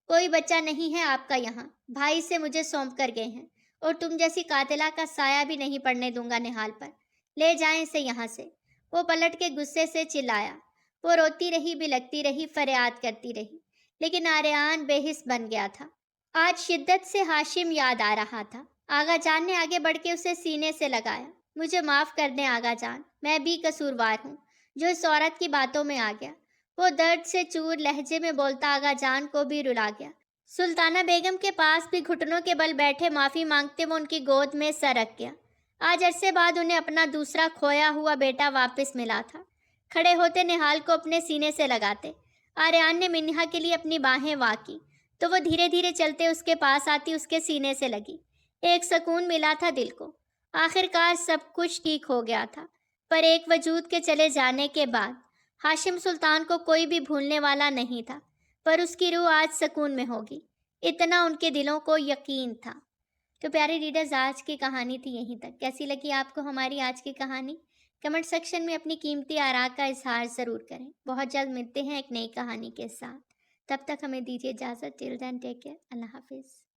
کوئی بچہ نہیں ہے آپ کا یہاں، بھائی سے مجھے سونپ کر گئے ہیں، اور تم جیسی قاتلہ کا سایہ بھی نہیں پڑنے دوں گا نہال پر۔ لے جائیں اسے یہاں سے۔ وہ پلٹ کے غصے سے چلایا۔ وہ روتی رہی، بلکتی رہی، فریاد کرتی رہی، لیکن آریان بے حس بن گیا تھا۔ آج شدت سے ہاشم یاد آ رہا تھا۔ آغا جان نے آگے بڑھ کے اسے سینے سے لگایا۔ مجھے معاف کر دیں آغا جان، میں بھی قصوروار ہوں جو اس عورت کی باتوں میں آ گیا۔ وہ درد سے چور لہجے میں بولتا آغا جان کو بھی رلا گیا۔ سلطانہ بیگم کے پاس بھی گھٹنوں کے بل بیٹھے معافی مانگتے وہ ان کی گود میں سر رکھ گیا۔ آج عرصے بعد انہیں اپنا دوسرا کھویا ہوا بیٹا واپس ملا تھا۔ کھڑے ہوتے نہال کو اپنے سینے سے لگاتے۔ آریان نے منہا کے لیے اپنی باہیں وا کی تو وہ دھیرے دھیرے چلتے اس کے پاس آتی، اس کے سینے سے لگی۔ ایک سکون ملا تھا دل کو۔ آخر کار سب کچھ ٹھیک ہو گیا تھا، پر ایک وجود کے چلے جانے کے بعد ہاشم سلطان کو کوئی بھی بھولنے والا نہیں تھا، پر اس کی روح آج سکون میں ہوگی، اتنا ان کے دلوں کو یقین تھا۔ تو پیارے ریڈرز، آج کی کہانی تھی یہیں تک۔ کیسی لگی آپ کو ہماری آج کی کہانی؟ کمنٹ سیکشن میں اپنی قیمتی آراء کا اظہار ضرور کریں۔ بہت جلد ملتے ہیں ایک نئی کہانی کے ساتھ۔ تب تک ہمیں دیجیے اجازت۔ ٹل دین ٹیک کیئر۔ اللہ حافظ۔